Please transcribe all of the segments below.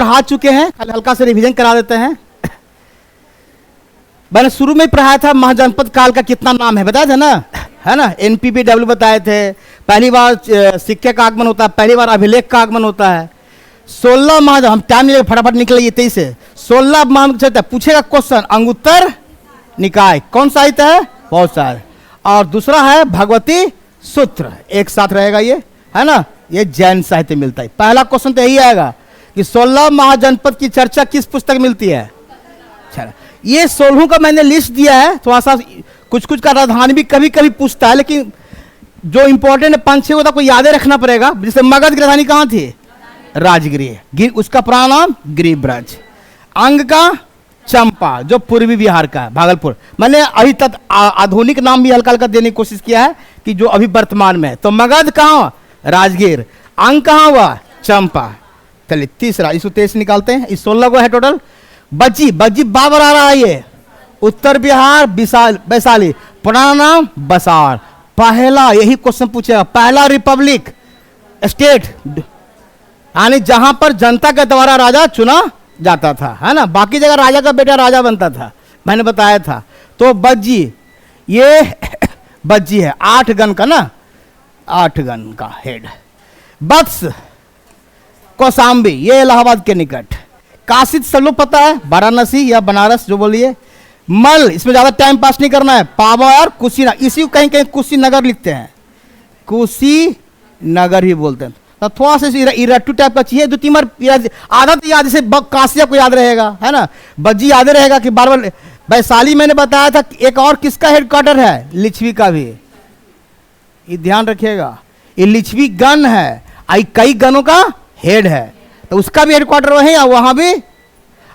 पढ़ा चुके हैं, हल्का से रिवीजन करा देते हैं। मैंने शुरू में ही पढ़ाया था महाजनपद काल का कितना नाम है, बताया था ना, है ना। NPPW बताए थे, पहली बार सिक्के का आगमन होता है, पहली बार अभिलेख का आगमन होता है। 16 महाजन, हम टाइम नहीं फटाफट निकले, ये 23 से 16 महाजन पूछेगा क्वेश्चन। अंगुत्तर निकाय कौन सा साहित्य है, बहुत सारे, और दूसरा है भगवती सूत्र, एक साथ रहेगा ये, है ना, ये जैन साहित्य मिलता है। पहला क्वेश्चन तो यही आएगा कि 16 महाजनपद की चर्चा किस पुस्तक मिलती है। अच्छा, ये 16 का मैंने लिस्ट दिया है, थोड़ा सा कुछ कुछ का राजधानी भी कभी कभी पूछता है, लेकिन जो इंपॉर्टेंट है 5-6 को तो आपको याद रखना पड़ेगा। जैसे मगध की राजधानी कहाँ थी, राजगृह, उसका पुराना नाम गिरिब्रज। अंग का चंपा, जो पूर्वी बिहार का है, भागलपुर। मैंने अभी तक आधुनिक नाम भी हल्का हल्का देने की कोशिश किया है कि जो अभी वर्तमान में है। तो मगध कहाँ, राजगीर। अंग कहाँ हुआ, चंपा। चलिए तीसरा, इसको 23 निकालते हैं, इस 16 को है टोटल। बज्जी, बज्जी बाबर आ रहा है, ये उत्तर बिहार वैशाली, पुराना नाम बसार। पहला, यही क्वेश्चन पूछेगा, पहला रिपब्लिक स्टेट, यानी जहां पर जनता के द्वारा राजा चुना जाता था, है ना, बाकी जगह राजा का बेटा राजा बनता था, मैंने बताया था। तो बज्जी, ये बज्जी है 8 गन का ना, 8 गन का हेड। वत्स, कौशाम्बी, ये इलाहाबाद के निकट। काशी सब लोग पता है, वाराणसी या बनारस जो बोलिए। मल, इसमें ज्यादा टाइम पास नहीं करना है। पावर, कुशीनगर, इसी को कहीं कहीं कुशीनगर लिखते हैं, कुशीनगर ही बोलते हैं। तो थोड़ा सा इरट्टू टाइप का चाहिए, 2-3 बार आधा तो याद, जैसे काशिया को याद रहेगा, है ना, बज्जी याद रहेगा कि बार बार। वैशाली मैंने बताया था, एक और किसका हेडक्वार्टर है, लिच्छवी का भी, ये ध्यान रखिएगा, ये लिच्छवी गण है, कई गणों का हेड है, तो उसका भी हेडक्वार्टर वही है। वहां भी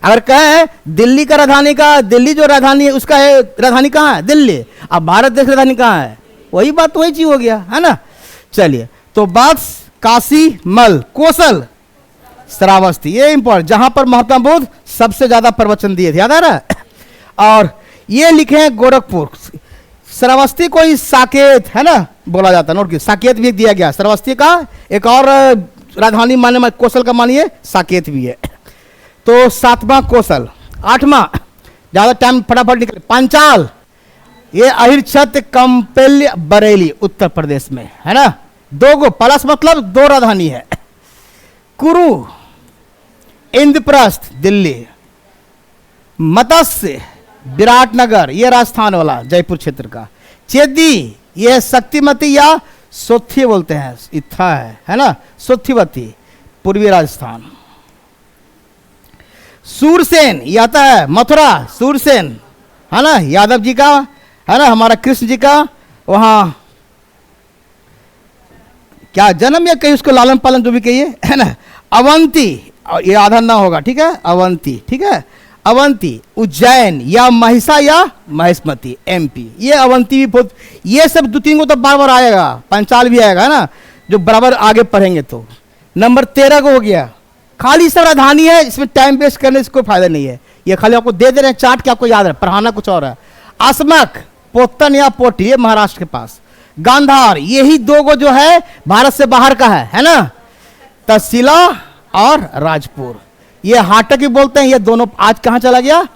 अगर कहें दिल्ली का राजधानी का, दिल्ली जो राजधानी है उसका राजधानी कहाँ है, दिल्ली। अब भारत देश राजधानी कहाँ है, वही बात वही चीज हो गया, है ना। चलिए, तो बात काशी, मल, कोसल, श्रावस्ती, ये इंपॉर्टेंट, जहां पर महात्मा बुद्ध सबसे ज्यादा प्रवचन दिए थे, याद आ रहा है। और ये लिखे हैं गोरखपुर। श्रावस्ती को ही साकेत, है ना, बोला जाता है, नोट की, साकेत भी दिया गया। श्रावस्ती का एक और राजधानी माने, कोसल का मानिए साकेत भी है। तो 7वां कोसल। 8वां, ज्यादा टाइम फटाफट निकले, पांचाल, ये अहिरछत्र कंपेल्य बरेली उत्तर प्रदेश में, है ना, 2 गो प्लस मतलब 2 राजधानी है। कुरु, इंद्रप्रस्थ दिल्ली। मत्स्य, विराटनगर, ये राजस्थान वाला जयपुर क्षेत्र का। चेदी, ये शक्तिमती या सोथी बोलते हैं, इत्था है ना, सोथीवती, पूर्वी राजस्थान। सूरसेन, ये आता है मथुरा, सूरसेन, है ना, यादव जी का, है ना, हमारा कृष्ण जी का वहां क्या जन्म, या कहीं उसको लालन पालन जो भी कहिए, है ना। अवंती, ये आधा ना होगा, ठीक है, अवंती, ठीक है, अवंती। उज्जैन या महिषा या महेशमती, MP, ये अवंती भी बहुत, ये सब 2-3 को तो बार बार आएगा, पंचाल भी आएगा, है ना, जो बराबर आगे पढ़ेंगे। तो नंबर 13 को हो गया। खाली सब राजधानी है, इसमें टाइम वेस्ट करने से कोई फायदा नहीं है, ये खाली आपको दे रहे हैं चार्ट के, आपको याद है, पढ़ाना कुछ और है। असमक, पोतन या पोटी, ये महाराष्ट्र के पास। गांधार, यही 2 गो जो है भारत से बाहर का है ना, तहसीला और राजपुर। ये हाटक भी बोलते हैं, ये दोनों आज कहां चला गया।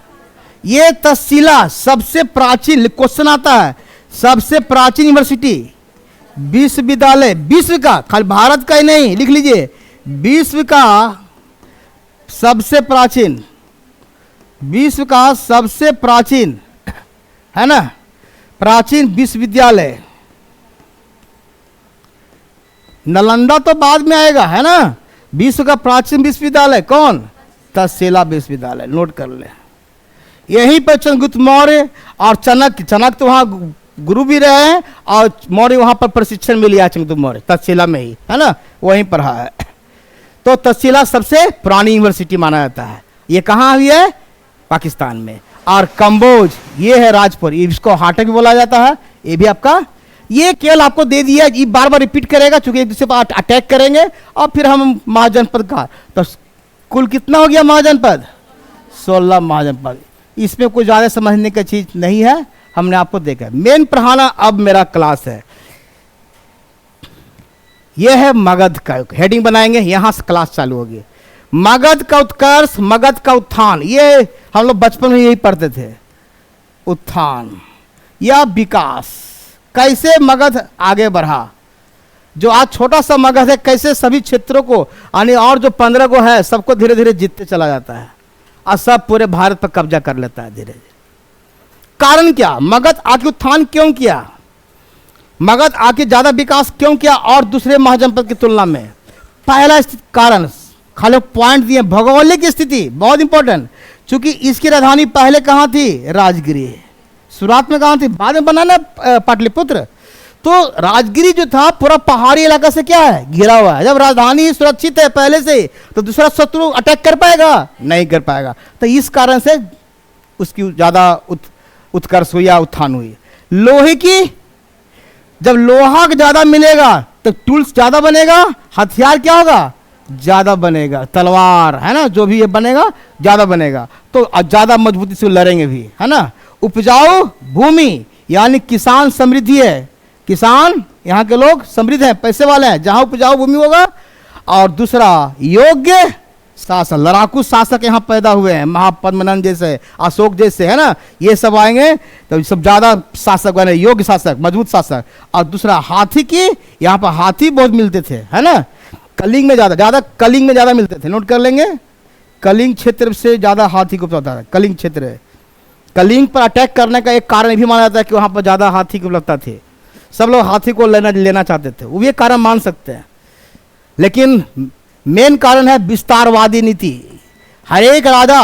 ये तहसीला सबसे प्राचीन, क्वेश्चन आता है, सबसे प्राचीन यूनिवर्सिटी, विश्वविद्यालय, विश्व का, खाली भारत का ही नहीं, लिख लीजिए, विश्व का सबसे प्राचीन, विश्व का सबसे प्राचीन, है ना, प्राचीन विश्वविद्यालय। नालंदा तो बाद में आएगा, है ना। विश्व का प्राचीन विश्वविद्यालय कौन, तक्षशिला विश्वविद्यालय, नोट कर ले। यहीं पर चंद्रगुप्त मौर्य और चनक तो वहां गुरु भी रहे हैं, और मौर्य वहां पर प्रशिक्षण भी लिया चंद्रगुप्त मौर्य, तक्षशिला में ही, है ना, वहीं पढ़ा है। तो तक्षशिला सबसे पुरानी यूनिवर्सिटी माना जाता है। ये कहाँ हुई है, पाकिस्तान में। और कंबोज, ये है राजपुर, इसको हाटक भी बोला जाता है, ये भी आपका। ये केवल आपको दे दिया, ये बार बार रिपीट करेगा, चूंकि एक दूसरे पर अटैक करेंगे, और फिर हम महाजनपद का, तो कुल कितना हो गया महाजनपद, 16 महाजनपद। इसमें कोई ज्यादा समझने की चीज नहीं है, हमने आपको देखा। मेन पढ़ाना अब मेरा क्लास है, यह है मगध का, हेडिंग बनाएंगे, यहां से क्लास चालू होगी। मगध का उत्कर्ष, मगध का उत्थान, ये हम लोग बचपन में यही पढ़ते थे। उत्थान या विकास, कैसे मगध आगे बढ़ा, जो आज छोटा सा मगध है कैसे सभी क्षेत्रों को यानी और जो 15 को है सबको धीरे धीरे जीतते चला जाता है और सब पूरे भारत पर कब्जा कर लेता है धीरे धीरे। कारण क्या, मगध आके उत्थान क्यों किया, मगध आके ज्यादा विकास क्यों किया और दूसरे महाजनपद की तुलना में? पहला कारण, खाली पॉइंट दिए, भौगोलिक स्थिति बहुत इंपॉर्टेंट। क्योंकि इसकी राजधानी पहले कहाँ थी? राजगिरी। शुरुआत में कहाँ थी? बाद में बना ना पाटलिपुत्र। तो राजगिरी जो था पूरा पहाड़ी इलाका से क्या है? घिरा हुआ है। जब राजधानी सुरक्षित है पहले से तो दूसरा शत्रु अटैक कर पाएगा? नहीं कर पाएगा। तो इस कारण से उसकी ज्यादा उत्कर्ष हुई या उत्थान हुई। लोहे की, जब लोहा ज्यादा मिलेगा तो टूल्स ज्यादा बनेगा, हथियार क्या होगा? ज्यादा बनेगा, तलवार है ना, जो भी ये बनेगा ज्यादा बनेगा, तो ज्यादा मजबूती से लड़ेंगे भी, है ना। उपजाऊ भूमि यानी किसान समृद्धि है, किसान यहाँ के लोग समृद्ध हैं, पैसे वाले हैं जहां उपजाऊ भूमि होगा। और दूसरा योग्य शासक, लड़ाकू शासक यहाँ पैदा हुए हैं, महापद्मनंद जैसे, अशोक जैसे, है ना, ये सब आएंगे तो सब ज्यादा शासक बने, योग्य शासक, मजबूत शासक। और दूसरा हाथी की, यहाँ पर हाथी बहुत मिलते थे, है ना, कलिंग में ज्यादा कलिंग में ज्यादा मिलते थे, नोट कर लेंगे। कलिंग क्षेत्र से ज्यादा हाथी को उपलब्धता है, कलिंग क्षेत्र है। कलिंग पर अटैक करने का एक कारण भी माना जाता है कि वहां पर ज्यादा हाथी की उपलब्धता थी, सब लोग हाथी को लेना चाहते थे, वो ये कारण मान सकते हैं। लेकिन मेन कारण है विस्तारवादी नीति। हर एक राजा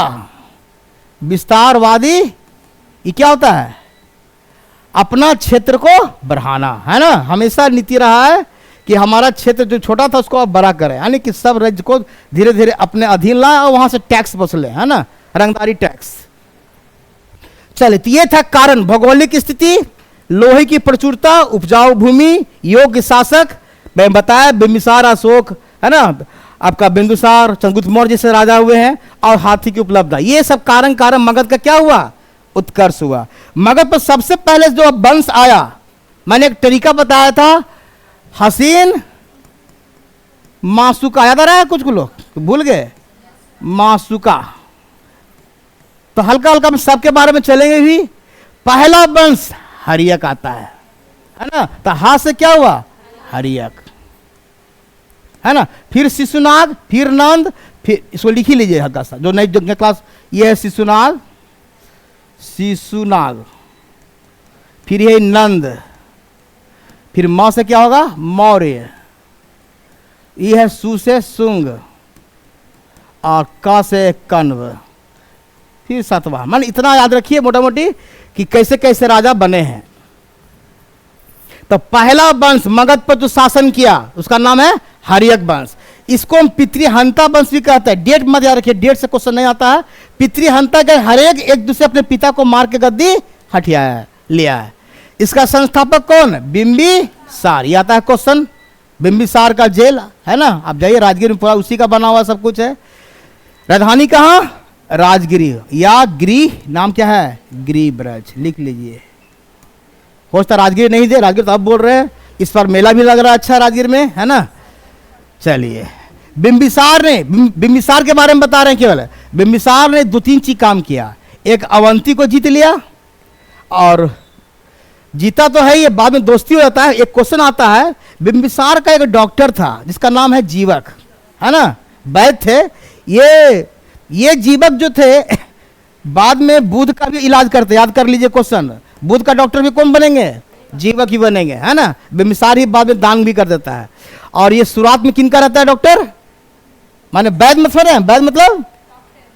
विस्तारवादी, ये क्या होता है? अपना क्षेत्र को बढ़ाना, है ना, हमेशा नीति रहा है कि हमारा क्षेत्र जो छोटा था उसको अब बड़ा करें, यानी कि सब राज्य को धीरे धीरे अपने अधीन लाए और वहां से टैक्स वसूले, है ना, रंगदारी टैक्स। चलिए, तो ये था कारण, भौगोलिक स्थिति, लोहे की प्रचुरता, उपजाऊ भूमि, योग्य शासक, मैं बताया बिंबिसार, अशोक, है ना, आपका बिंदुसार, चंद्रगुप्त मौर्य जैसे राजा हुए हैं, और हाथी की उपलब्धता, ये सब कारण मगध का क्या हुआ? उत्कर्ष हुआ। मगध पर सबसे पहले जो वंश आया, मैंने एक तरीका बताया था, हसीन मासुका, याद आ रहा है कुछ को लोग भूल गए? मासुका, तो हल्का हल्का में सबके बारे में चलेंगे भी। पहला वंश हरियक आता है ना, तो हा से क्या हुआ? हरियक, है ना, फिर शिशुनाग, फिर नंद, फिर इसको लिख ही लीजिए हल्का सा, जो नई क्लास, ये है शिशुनाग, फिर ये नंद, फिर म से क्या होगा? मौर्य, ये है सु से सुंग, और क से कण्व, फिर सातवां। मान इतना याद रखिए मोटा मोटी कि कैसे कैसे राजा बने हैं। तो पहला वंश मगध पर जो शासन किया उसका नाम है हरियक वंश। इसको हम पितृहंता वंश भी कहते हैं। डेट मत याद रखिए, डेट से क्वेश्चन नहीं आता है। पितृहंता के हरेक एक दूसरे अपने पिता को मार के गद्दी हटियाया है, लिया है। इसका संस्थापक कौन? बिंबिसार। ये आता है क्वेश्चन, बिंबिसार का जेल, है ना, आप जाइए राजगिरी में, पूरा उसी का बना हुआ सब कुछ है। राजधानी कहाँ? राजगिरी, या गिरी, नाम क्या है? गिरिब्रज, लिख लीजिए। हो सकता राजगिरी नहीं थे, राजगिरी तो आप बोल रहे हैं, इस पर मेला भी लग रहा है अच्छा राजगिर में, है ना। चलिए, बिंबिसार के बारे में बता रहे हैं केवल। बिंबिसार ने 2-3 चीज काम किया। एक, अवंती को जीत लिया, और जीता तो है, ये बाद में दोस्ती हो जाता है। एक क्वेश्चन आता है, बिंबिसार का एक डॉक्टर था जिसका नाम है जीवक, है ना, वैद्य थे। ये जीवक जो थे बाद में बुध का भी इलाज करते, याद कर लीजिए क्वेश्चन। बुध का डॉक्टर भी कौन बनेंगे? जीवक ही बनेंगे, है ना। बिंबिसार ही बाद में दान भी कर देता है। और ये शुरुआत में किनका रहता है? डॉक्टर, माने वैद्य मत रहे हैं, वैद्य मतलब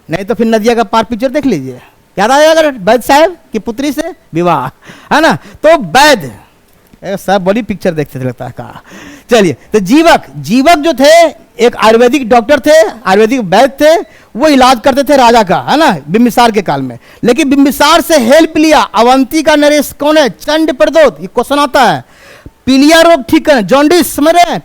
नहीं तो फिर नदिया का पार पिक्चर देख लीजिए, याद आएगा अगर वैद्य साहब की पुत्री से विवाह, है ना। तो वैद्य सब बड़ी पिक्चर देखते थे लगता है कहा। चलिए, तो जीवक जो थे एक आयुर्वेदिक डॉक्टर थे, आयुर्वेदिक वैद्य थे, वो इलाज करते थे राजा का, है ना, बिंबिसार के काल में। लेकिन बिंबिसार से हेल्प लिया अवंती का नरेश कौन है? चंड प्रदोत। ये क्वेश्चन आता है, पीलिया रोग ठीक करने, जॉन्डिस समझ रहे हैं,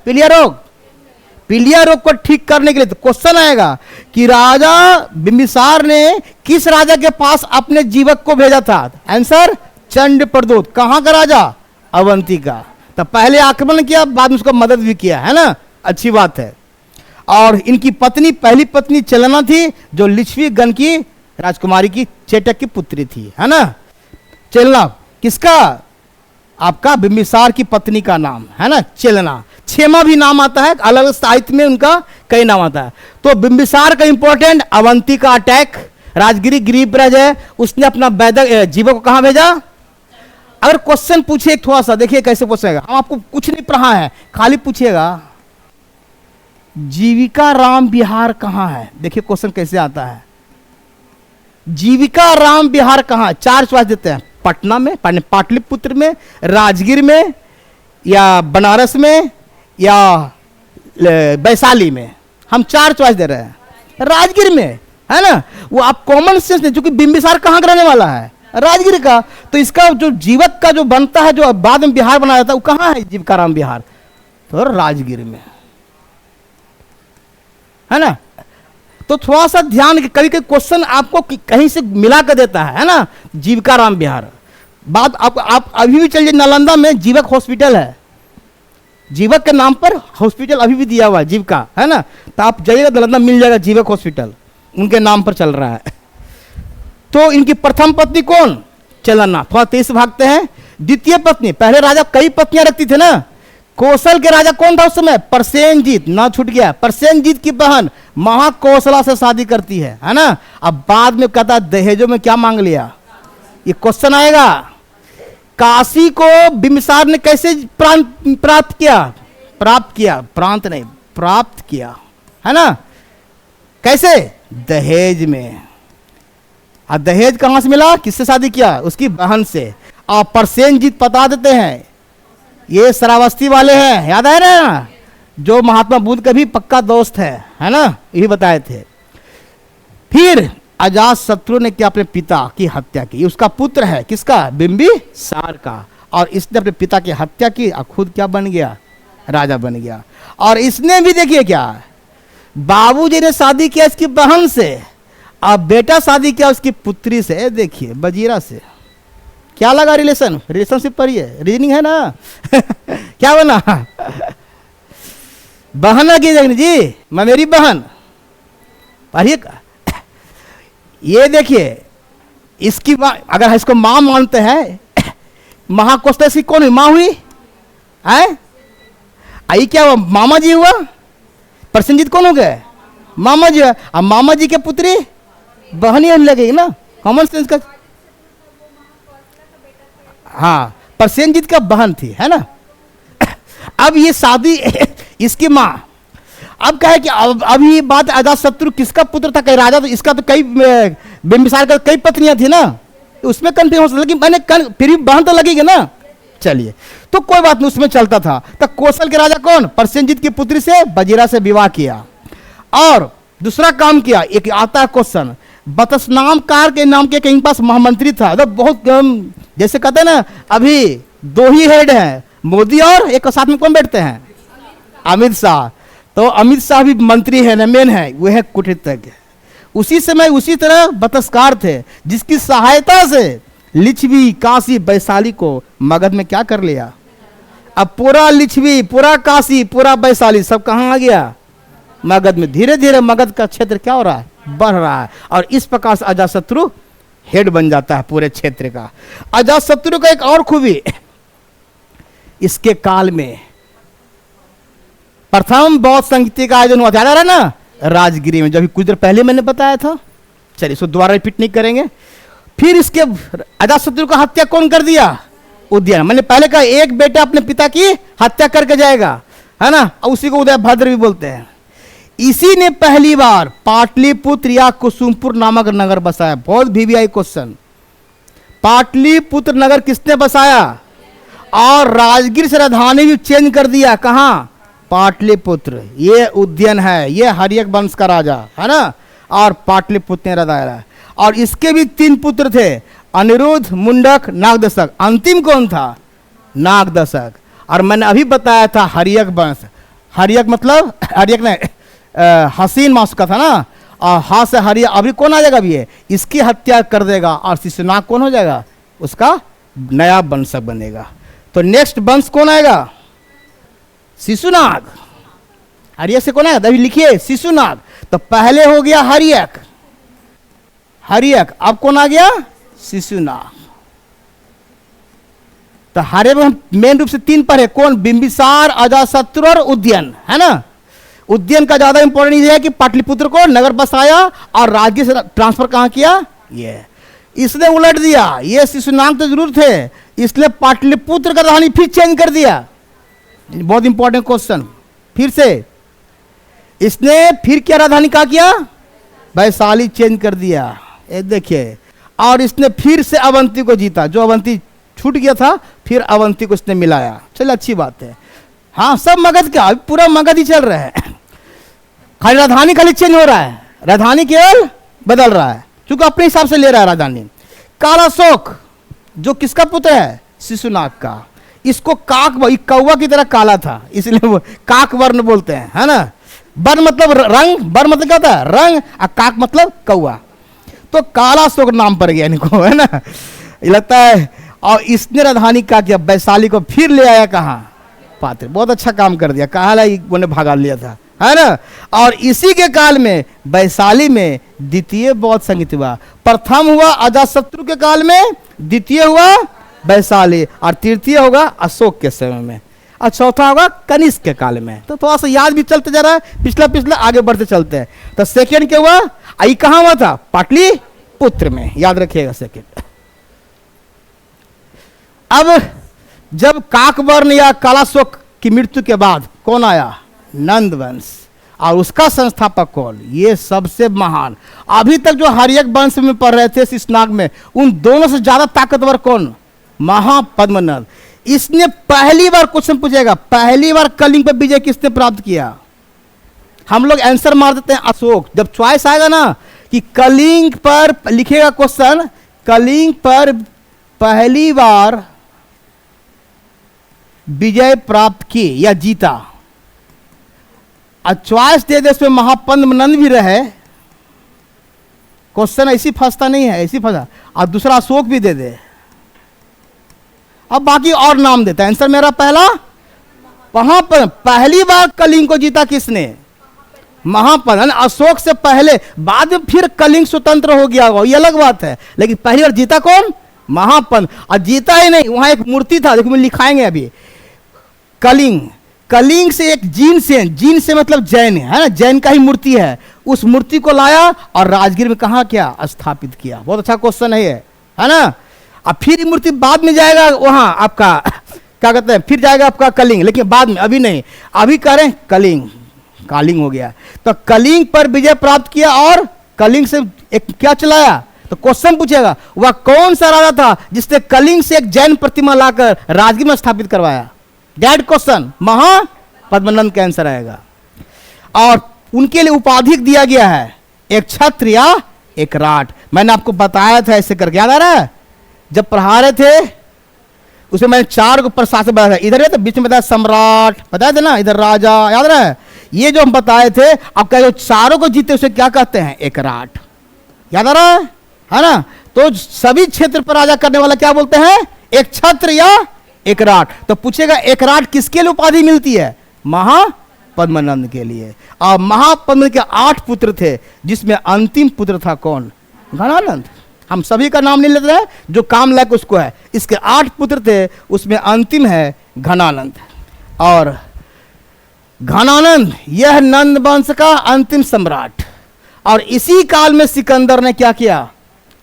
पीलिया रोग को ठीक करने के लिए तो क्वेश्चन आएगा कि राजा बिंबिसार ने किस राजा के पास अपने जीवक को भेजा था? आंसर, चंड प्रदोत। कहां का राजा? अवंती का। तो पहले आक्रमण किया, बाद में उसको मदद भी किया, है ना, अच्छी बात है। और इनकी पत्नी, पहली पत्नी चलना थी, जो लिच्छवी गण की राजकुमारी की चेटक की पुत्री थी, है ना। चेलना किसका? आपका बिंबिसार की पत्नी का नाम है ना, चेलना। क्षेमा भी नाम आता है, अलग साहित्य में उनका कई नाम आता है। तो बिंबिसार का इंपॉर्टेंट, अवंती का अटैक, राजगिरी गिरिब्रज है, उसने अपना वैदक जीवों को कहां भेजा? अगर क्वेश्चन पूछे थोड़ा सा, देखिए कैसे पूछेगा, हम आपको कुछ नहीं पढ़ा है, खाली पूछिएगा जीविका राम विहार कहां है। देखिए क्वेश्चन कैसे आता है, जीविका राम विहार कहां है? 4 चॉइस देते हैं, पटना में, पाटलिपुत्र में, राजगीर में, या बनारस में, या वैशाली में। हम 4 चॉइस दे रहे हैं, राजगीर में, है ना। वो आप कॉमन सेंस नहीं, क्योंकि बिंबिसार कहां का रहने वाला है? राजगीर का। तो इसका जो जीवक का जो बनता है, जो बाद में बिहार बनाया जाता है, वो कहां है? जीविका राम बिहार, तो राजगीर में, है ना। तो थोड़ा सा ध्यान, कभी कभी क्वेश्चन आपको कहीं से मिला कर देता है ना। जीविका राम बिहार बात आप अभी भी चलिए, नालंदा में जीवक हॉस्पिटल है, जीवक के नाम पर हॉस्पिटल अभी भी दिया हुआ है, जीविका, है ना। तो आप जाइएगा नालंदा, मिल जाएगा जीवक हॉस्पिटल, उनके नाम पर चल रहा है। तो इनकी प्रथम पत्नी कौन? चलना। थोड़ा तेज भागते हैं। द्वितीय पत्नी, पहले राजा कई पत्नियां रखती थे ना। कौशल के राजा कौन था उस समय? प्रसेनजीत, ना छूट गया। प्रसेनजीत की बहन महाकौशला से शादी करती है ना। अब बाद में कहता दहेजों में क्या मांग लिया, ये क्वेश्चन आएगा। काशी को बिंबिसार ने कैसे प्राप्त किया? प्रांत नहीं, प्राप्त किया, है ना। कैसे? दहेज में। और दहेज कहां से मिला? किससे शादी किया? उसकी बहन से। और प्रसेनजीत बता देते हैं, ये श्रावस्ती वाले हैं, याद है ना, जो महात्मा बुद्ध के भी पक्का दोस्त है ना, यही बताए थे। फिर अजात शत्रु ने क्या? अपने पिता की हत्या की। उसका पुत्र है, किसका? बिंबिसार का। और इसने अपने पिता की हत्या की और खुद क्या बन गया? राजा बन गया। और इसने भी देखिए क्या, बाबूजी ने शादी किया इसकी बहन से, और बेटा शादी किया उसकी पुत्री से। देखिए बजीरा से क्या लगा रिलेशन? रिलेशनशिप पर ये रीजनिंग है ना। क्या बना? बहन की जगह जी, मैं मेरी बहन। पढ़िए, ये देखिए इसकी माँ, अगर इसको मां मानते हैं, महाकौशल की कौन हुई? मां हुई है। आई क्या हुआ? मामा जी हुआ। प्रसेनजीत कौन हो गए? मामा जी। अब मामा जी के पुत्री बहन ही लगेगी ना, कॉमन सेंस का। हाँ, प्रसेनजीत का बहन थी, है ना। अब ये शादी इसकी माँ, अब क्या है कि अब ये बात, अजात शत्रु किसका पुत्र था? कई राजा, तो इसका तो कई, बिंबिसार का कई पत्नियां थी ना, तो उसमें कंफ्यूज हो सकता, लेकिन मैंने फिर भी बहन तो लगेगी ना। चलिए, तो कोई बात नहीं, उसमें चलता था। तो कौशल के राजा कौन? प्रसेनजीत की पुत्री से बजीरा से विवाह किया। और दूसरा काम किया, एक आता है क्वेश्चन, बतस्नामकार के नाम के कहीं पास महामंत्री था, तो बहुत जैसे कहते हैं ना, अभी 2 ही हेड हैं, मोदी और एक साथ में कौन बैठते हैं? अमित शाह। तो अमित शाह भी मंत्री है ना, मेन है, वह है कूटनीतिज्ञ। उसी समय उसी तरह बतस्कार थे, जिसकी सहायता से लिच्छवी, काशी, वैशाली को मगध में क्या कर लिया। अब पूरा लिच्छवी, पूरा काशी, पूरा वैशाली सब कहां आ गया? मगध में। धीरे धीरे मगध का क्षेत्र क्या हो रहा है? बढ़ रहा है। और इस प्रकार से अजातशत्रु हेड बन जाता है पूरे क्षेत्र का। अजातशत्रु का एक और खूबी, इसके काल में प्रथम बौद्ध संगीत का आयोजन हुआ था, याद आ रहा है ना, राजगिरी में, जब कुछ देर पहले मैंने बताया था। चलिए इसको दोबारा रिपीट नहीं करेंगे। फिर इसके अजातशत्रु का हत्या कौन कर दिया? उदयन। मैंने पहले कहा एक बेटा अपने पिता की हत्या करके जाएगा, है ना, उसी को उदय भद्र भी बोलते हैं। इसी ने पहली बार पाटलिपुत्र या कुसुमपुर नामक नगर बसाया। बहुत वीवीआई क्वेश्चन, पाटलिपुत्र नगर किसने बसाया? और राजगीर से राजधानी भी चेंज कर दिया, कहां? पाटलिपुत्र। ये उदयन है, ये हर्यक वंश का राजा है ना, और पाटलिपुत्र ने रदाया। और इसके भी 3 पुत्र थे, अनिरुद्ध, मुंडक, नागदशक। अंतिम कौन था? नागदशक। और मैंने अभी बताया था हर्यक वंश। हर्यक मतलब हर्यक ने हसीन मास का था ना, और हा से हरिया। अभी कौन आ जाएगा? अभी ये इसकी हत्या कर देगा, और शिशुनाग कौन हो जाएगा? उसका नया वंशक बनेगा। तो नेक्स्ट वंश कौन आएगा? शिशुनाग, हरियक से कौन है, अभी लिखिए शिशुनाग। तो पहले हो गया हरियक, हरियक, अब कौन आ गया, शिशुनाग। तो हरियक में हम मेन रूप से 3 पढ़े, कौन, बिंबिसार, अजातशत्रु और उदयन, है ना। उदयन का ज्यादा इंपॉर्टेंट ये है कि पाटलिपुत्र को नगर बसाया और राजगीर से ट्रांसफर कहां किया, ये इसने उलट दिया। ये शिशुनाग तो जरूर थे, इसलिए पाटलिपुत्र का राजधानी फिर चेंज कर दिया। बहुत इंपॉर्टेंट क्वेश्चन, फिर से इसने फिर क्या राजधानी का किया, वैशाली चेंज कर दिया, ये देखिए। और इसने फिर से अवंती को जीता, जो अवंती छूट गया था फिर अवंती को इसने मिलाया। चलो अच्छी बात है। हाँ, सब मगध का, अभी पूरा मगध ही चल रहा है, खाली राजधानी खाली चेंज हो रहा है, राजधानी केवल बदल रहा है, क्योंकि अपने हिसाब से ले रहा है राजधानी। कालाशोक जो किसका पुत्र है, शिशुनाग का। इसको काक, कौवा की तरह काला था, इसलिए वो काक वर्ण बोलते हैं, है ना। वर्ण मतलब रंग, वर्ण मतलब क्या होता है, रंग, और काक मतलब कौवा। तो कालाशोक नाम पड़ गया इनको, है ना, ये लगता है। और इसने राजधानी का किया, वैशाली को फिर ले आया कहाँ, पात्र। बहुत अच्छा काम कर दिया, कहा उन्हें भगा लिया था, है ना। और इसी के काल में वैशाली में द्वितीय बौद्ध संगीत हुआ। प्रथम हुआ अजातशत्रु के काल में, द्वितीय हुआ वैशाली, और तृतीय होगा अशोक के समय में, और चौथा होगा कनिष्क के काल में। तो थोड़ा सा याद भी चलते जा रहा है, पिछला पिछला आगे बढ़ते चलते हैं। तो सेकेंड क्या हुआ, आई कहां हुआ था, पाटलिपुत्र में, याद रखिएगा सेकेंड। अब जब काकवर्ण या कालाशोक की मृत्यु के बाद कौन आया, नंद वंश, और उसका संस्थापक कौन, ये सबसे महान। अभी तक जो हरियक वंश में पढ़ रहे थे शिशुनाग में, उन दोनों से ज्यादा ताकतवर कौन, महापद्मनंद। इसने पहली बार, क्वेश्चन पूछेगा, पहली बार कलिंग पर विजय किसने प्राप्त किया। हम लोग आंसर मार देते हैं अशोक। जब चॉइस आएगा ना कि कलिंग पर लिखेगा क्वेश्चन, कलिंग पर पहली बार विजय प्राप्त की या जीता, और चॉइस दे दे उसमें महापद्मनंद भी रहे, क्वेश्चन ऐसी फंसता नहीं है, ऐसी फंसा, और दूसरा अशोक भी दे दे। अब बाकी और नाम देता है। आंसर मेरा पहला, वहां पर पहली बार कलिंग को जीता किसने, महापद्म। अशोक से पहले, बाद में फिर कलिंग स्वतंत्र हो गया, ये अलग बात है, लेकिन पहली बार जीता कौन, महापद्म। और जीता ही नहीं, वहां एक मूर्ति था, देखो लिखाएंगे अभी, कलिंग, कलिंग से एक जीन से मतलब जैन है ना, जैन का ही मूर्ति है, उस मूर्ति को लाया और राजगीर में कहा क्या, स्थापित किया। बहुत अच्छा क्वेश्चन है ये, है ना। अब फिर ये मूर्ति बाद में जाएगा वहां आपका क्या कहते हैं, फिर जाएगा आपका कलिंग, लेकिन बाद में, अभी नहीं, अभी कह रहे हैं कलिंग, कालिंग हो गया। तो कलिंग पर विजय प्राप्त किया और कलिंग से एक क्या चलाया। तो क्वेश्चन पूछेगा, वह कौन सा राजा था जिसने कलिंग से एक जैन प्रतिमा लाकर राजगीर में स्थापित करवाया। डेट क्वेश्चन, महापद्मनंद का आंसर आएगा। और उनके लिए उपाधि दिया गया है, एक छत्र या एक राट। मैंने आपको बताया था ऐसे करके, याद आ रहा है, जब पढ़ा रहे थे उसमें मैंने 4 को प्रशासक बताया था। इधर है तो बीच में बताया सम्राट, बताया था ना, इधर राजा, याद रहा है। ये जो हम बताए थे, अब क्या जो चारों को जीते उसे क्या कहते हैं, एक राट, याद आ रहा है ना। तो सभी क्षेत्र पर राजा करने वाला क्या बोलते हैं, एक छत्र या एक राट। तो पूछेगा एक राट किसके लिए उपाधि मिलती है, महापद्मनंद के लिए। और महापद्मनंद के 8 पुत्र थे, जिसमें अंतिम पुत्र था कौन, घनानंद। हम सभी का नाम नहीं लेते हैं, जो काम लायक उसको है। इसके 8 पुत्र थे, उसमें अंतिम है घनानंद। और घनानंद यह नंद वंश का अंतिम सम्राट। और इसी काल में सिकंदर ने क्या किया,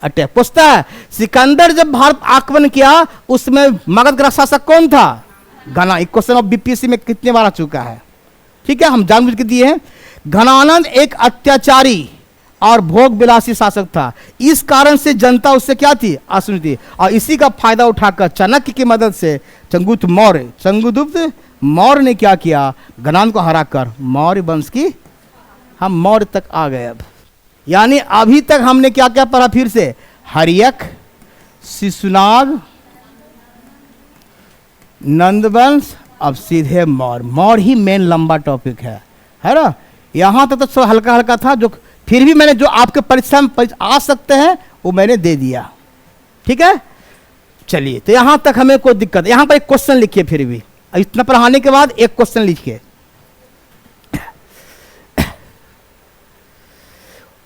अटैक। पूछता है, सिकंदर जब भारत आक्रमण किया उसमें मगध का शासक कौन था, घना। एक क्वेश्चन ऑफ बीपीएससी में कितने बार आ चुका है, ठीक है, हम जानबूझ के दिए हैं। घनानंद एक अत्याचारी और भोग विलासी शासक था, इस कारण से जनता उससे क्या थी, असुन थी। और इसी का फायदा उठाकर चाणक्य की मदद से चंद्रगुप्त मौर्य ने क्या किया, घनानंद को हराकर मौर्य वंश की, हम मौर्य तक आ गए। अब यानी अभी तक हमने क्या क्या पढ़ा, फिर से हरियक, शिशुनाग, नंदवंश, अब सीधे मौर्य। मौर्य ही मेन लंबा टॉपिक है ना। यहां तक तो हल्का हल्का था, जो फिर भी मैंने जो आपके परीक्षा में आ सकते हैं वो मैंने दे दिया, ठीक है। चलिए, तो यहां तक हमें कोई दिक्कत, यहां पर एक क्वेश्चन लिखिए, फिर भी इतना पढ़ाने के बाद एक क्वेश्चन लिखिए।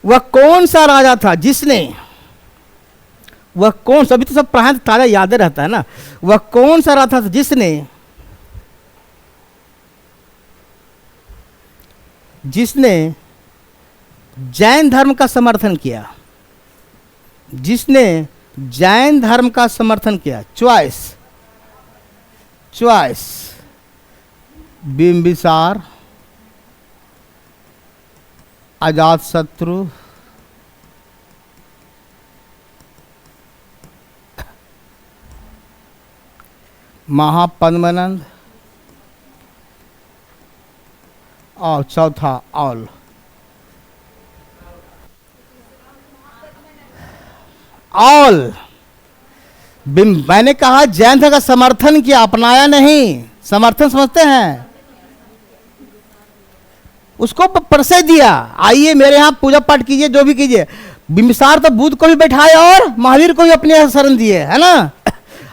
वह कौन सा राजा था जिसने, वह कौन सा, अभी तो सब पढ़ाए ताजा याद रहता है ना, वह कौन सा राजा था जिसने जिसने जैन धर्म का समर्थन किया, जिसने जैन धर्म का समर्थन किया। चॉइस, चॉइस, बिंबिसार, अजातशत्रु, महापद्मनंद और चौथा ऑल। ऑल, मैंने कहा जैन धर्म का समर्थन किया, अपनाया नहीं। समर्थन समझते हैं, उसको परिचय दिया, आइए मेरे यहां पूजा पाठ कीजिए, जो भी कीजिए। बिंबिसार तो बुद्ध को भी बैठाए और महावीर को भी अपने शरण दिए, है ना।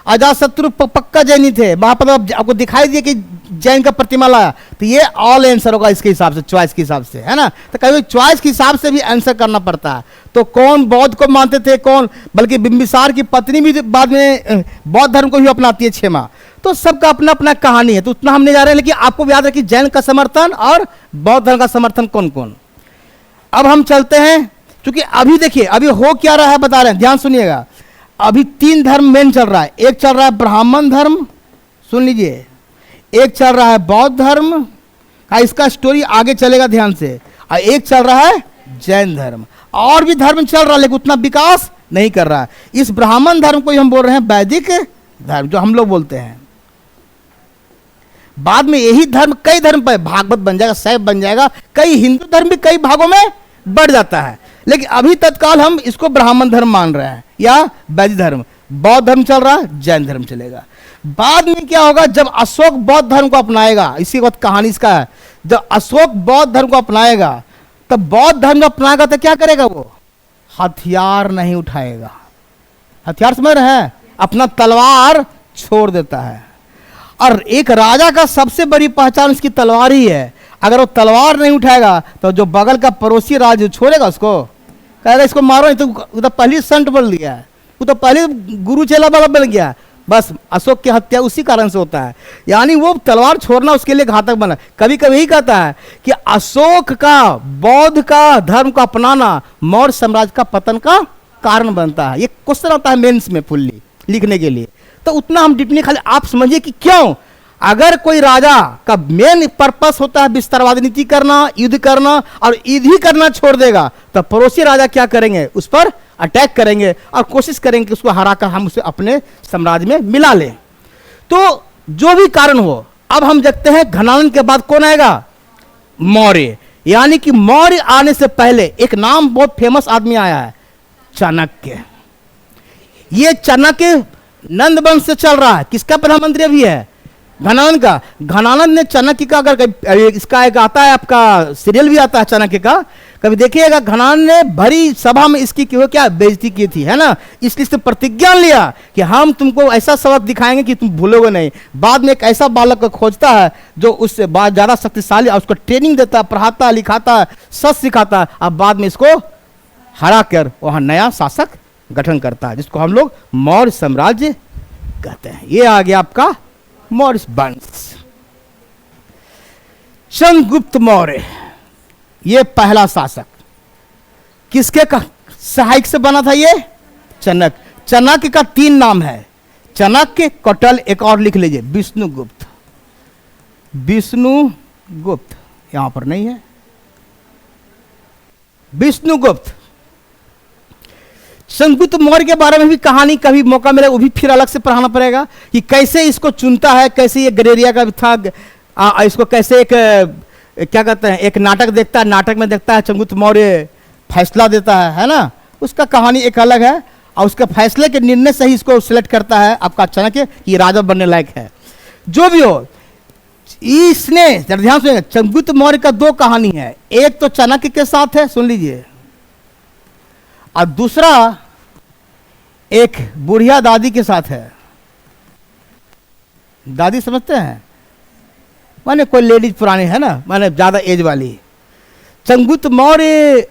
अजातशत्रु पक्का जैनी थे, वहां पर आपको दिखाई दिए कि जैन का प्रतिमा लाया, तो ये ऑल आंसर होगा इसके हिसाब से, चॉइस के हिसाब से, है ना। तो कभी चॉइस के हिसाब से भी आंसर करना पड़ता है। तो कौन बौद्ध को मानते थे, कौन, बल्कि बिंबिसार की पत्नी भी बाद में बौद्ध धर्म को भी अपनाती है, क्षेमा। तो सबका अपना अपना कहानी है, तो उतना हम नहीं जा रहे हैं, लेकिन आपको याद रखिए जैन का समर्थन और बौद्ध धर्म का समर्थन कौन कौन। अब हम चलते हैं, क्योंकि अभी देखिए अभी हो क्या रहा है बता रहे हैं, ध्यान सुनिएगा। अभी 3 धर्म मेन चल रहा है, एक चल रहा है ब्राह्मण धर्म, सुन लीजिए, एक चल रहा है बौद्ध धर्म का, इसका स्टोरी आगे चलेगा ध्यान से, और एक चल रहा है जैन धर्म। और भी धर्म चल रहा है लेकिन उतना विकास नहीं कर रहा है। इस ब्राह्मण धर्म को ही हम बोल रहे हैं वैदिक धर्म, जो हम लोग बोलते हैं। बाद में यही धर्म कई धर्म पर भागवत बन जाएगा, शैव बन जाएगा, कई हिंदू धर्म भी कई भागों में बढ़ जाता है, लेकिन अभी तत्काल हम इसको ब्राह्मण धर्म मान रहे हैं या वैदिक धर्म। बौद्ध धर्म चल रहा है, जैन धर्म चलेगा। बाद में क्या होगा, जब अशोक बौद्ध धर्म को अपनाएगा, इसी वक्त कहानी इसका है, जब अशोक बौद्ध धर्म को अपनाएगा, तब बौद्ध धर्म को अपनाएगा तो क्या करेगा, वो हथियार नहीं उठाएगा। हथियार समझ रहे हैं, अपना तलवार छोड़ देता है। और एक राजा का सबसे बड़ी पहचान उसकी तलवार ही है। अगर वो तलवार नहीं उठाएगा तो जो बगल का पड़ोसी राज छोड़ेगा उसको, कहेगा इसको मारो नहीं, तो पहले संत बन गया, वो तो पहले गुरु चेला वाला बन गया। बस अशोक की हत्या उसी कारण से होता है, यानी वो तलवार छोड़ना उसके लिए घातक बना। कभी कभी यही कहता है कि अशोक का बौद्ध का धर्म को अपनाना मौर्य साम्राज्य का पतन का कारण बनता है। ये क्वेश्चन आता है मेंस में फुल्ली लिखने के लिए, तो उतना हम डिपनी खाली आप समझिए कि क्यों, अगर कोई राजा का मेन पर्पस होता है विस्तारवाद नीति करना, युद्ध करना, और युद्ध ही करना छोड़ देगा तो पड़ोसी राजा क्या करेंगे, उस पर अटैक करेंगे और कोशिश करेंगे कि उसको हराकर हम उसे अपने साम्राज्य में मिला लें। तो जो भी कारण हो, अब हम देखते हैं घनानंद के बाद कौन आएगा, मौर्य। यानी कि मौर्य आने से पहले एक नाम बहुत फेमस आदमी आया है, चाणक्य। ये चाणक्य नंद वंश से चल रहा है, किसका प्रधानमंत्री अभी है, घनानंद का। घनानंद ने चाणक्य का, अगर इसका एक आता है आपका सीरियल भी आता है चाणक्य का, कभी देखिएगा, घनानंद ने भरी सभा में इसकी क्या बेइज्जती की थी, है ना। इसलिए इसने प्रतिज्ञा लिया कि हम तुमको ऐसा सबक दिखाएंगे कि तुम भूलोगे नहीं। बाद में एक ऐसा बालक को खोजता है जो उससे ज्यादा शक्तिशाली, उसको ट्रेनिंग देता है, पढ़ाता है, लिखाता है, सच सिखाता है, अब बाद में इसको हरा कर वहां नया शासक गठन करता है, जिसको हम लोग मौर्य साम्राज्य कहते हैं। ये आ गया आपका मौर्य वंश। चंद्रगुप्त मौर्य ये पहला शासक, किसके सहायक से बना था ये, चाणक्य। चाणक्य का 3 नाम है, चाणक्य, कौटिल्य, एक और लिख लीजिए विष्णुगुप्त। विष्णुगुप्त यहां पर नहीं है, विष्णुगुप्त। चंद्रगुप्त मौर्य के बारे में भी कहानी कभी मौका मिले वो भी फिर अलग से पढ़ाना पड़ेगा कि कैसे इसको चुनता है, कैसे ये गडेरिया का था, इसको कैसे एक क्या कहते हैं, एक नाटक देखता है, नाटक में देखता है चंद्रगुप्त मौर्य फैसला देता है ना, उसका कहानी एक अलग है। और उसके फैसले के निर्णय से ही इसको सिलेक्ट करता है आपका चाणक्य कि राजा बनने लायक है। जो भी हो, इसने ध्यान सुनिएगा, चंद्रगुप्त मौर्य का 2 कहानी है, एक तो चाणक्य के साथ है, सुन लीजिए, और दूसरा एक बुढ़िया दादी के साथ है। दादी समझते हैं, माने कोई लेडीज पुरानी है ना, माने ज्यादा एज वाली। चंद्रगुप्त मौर्य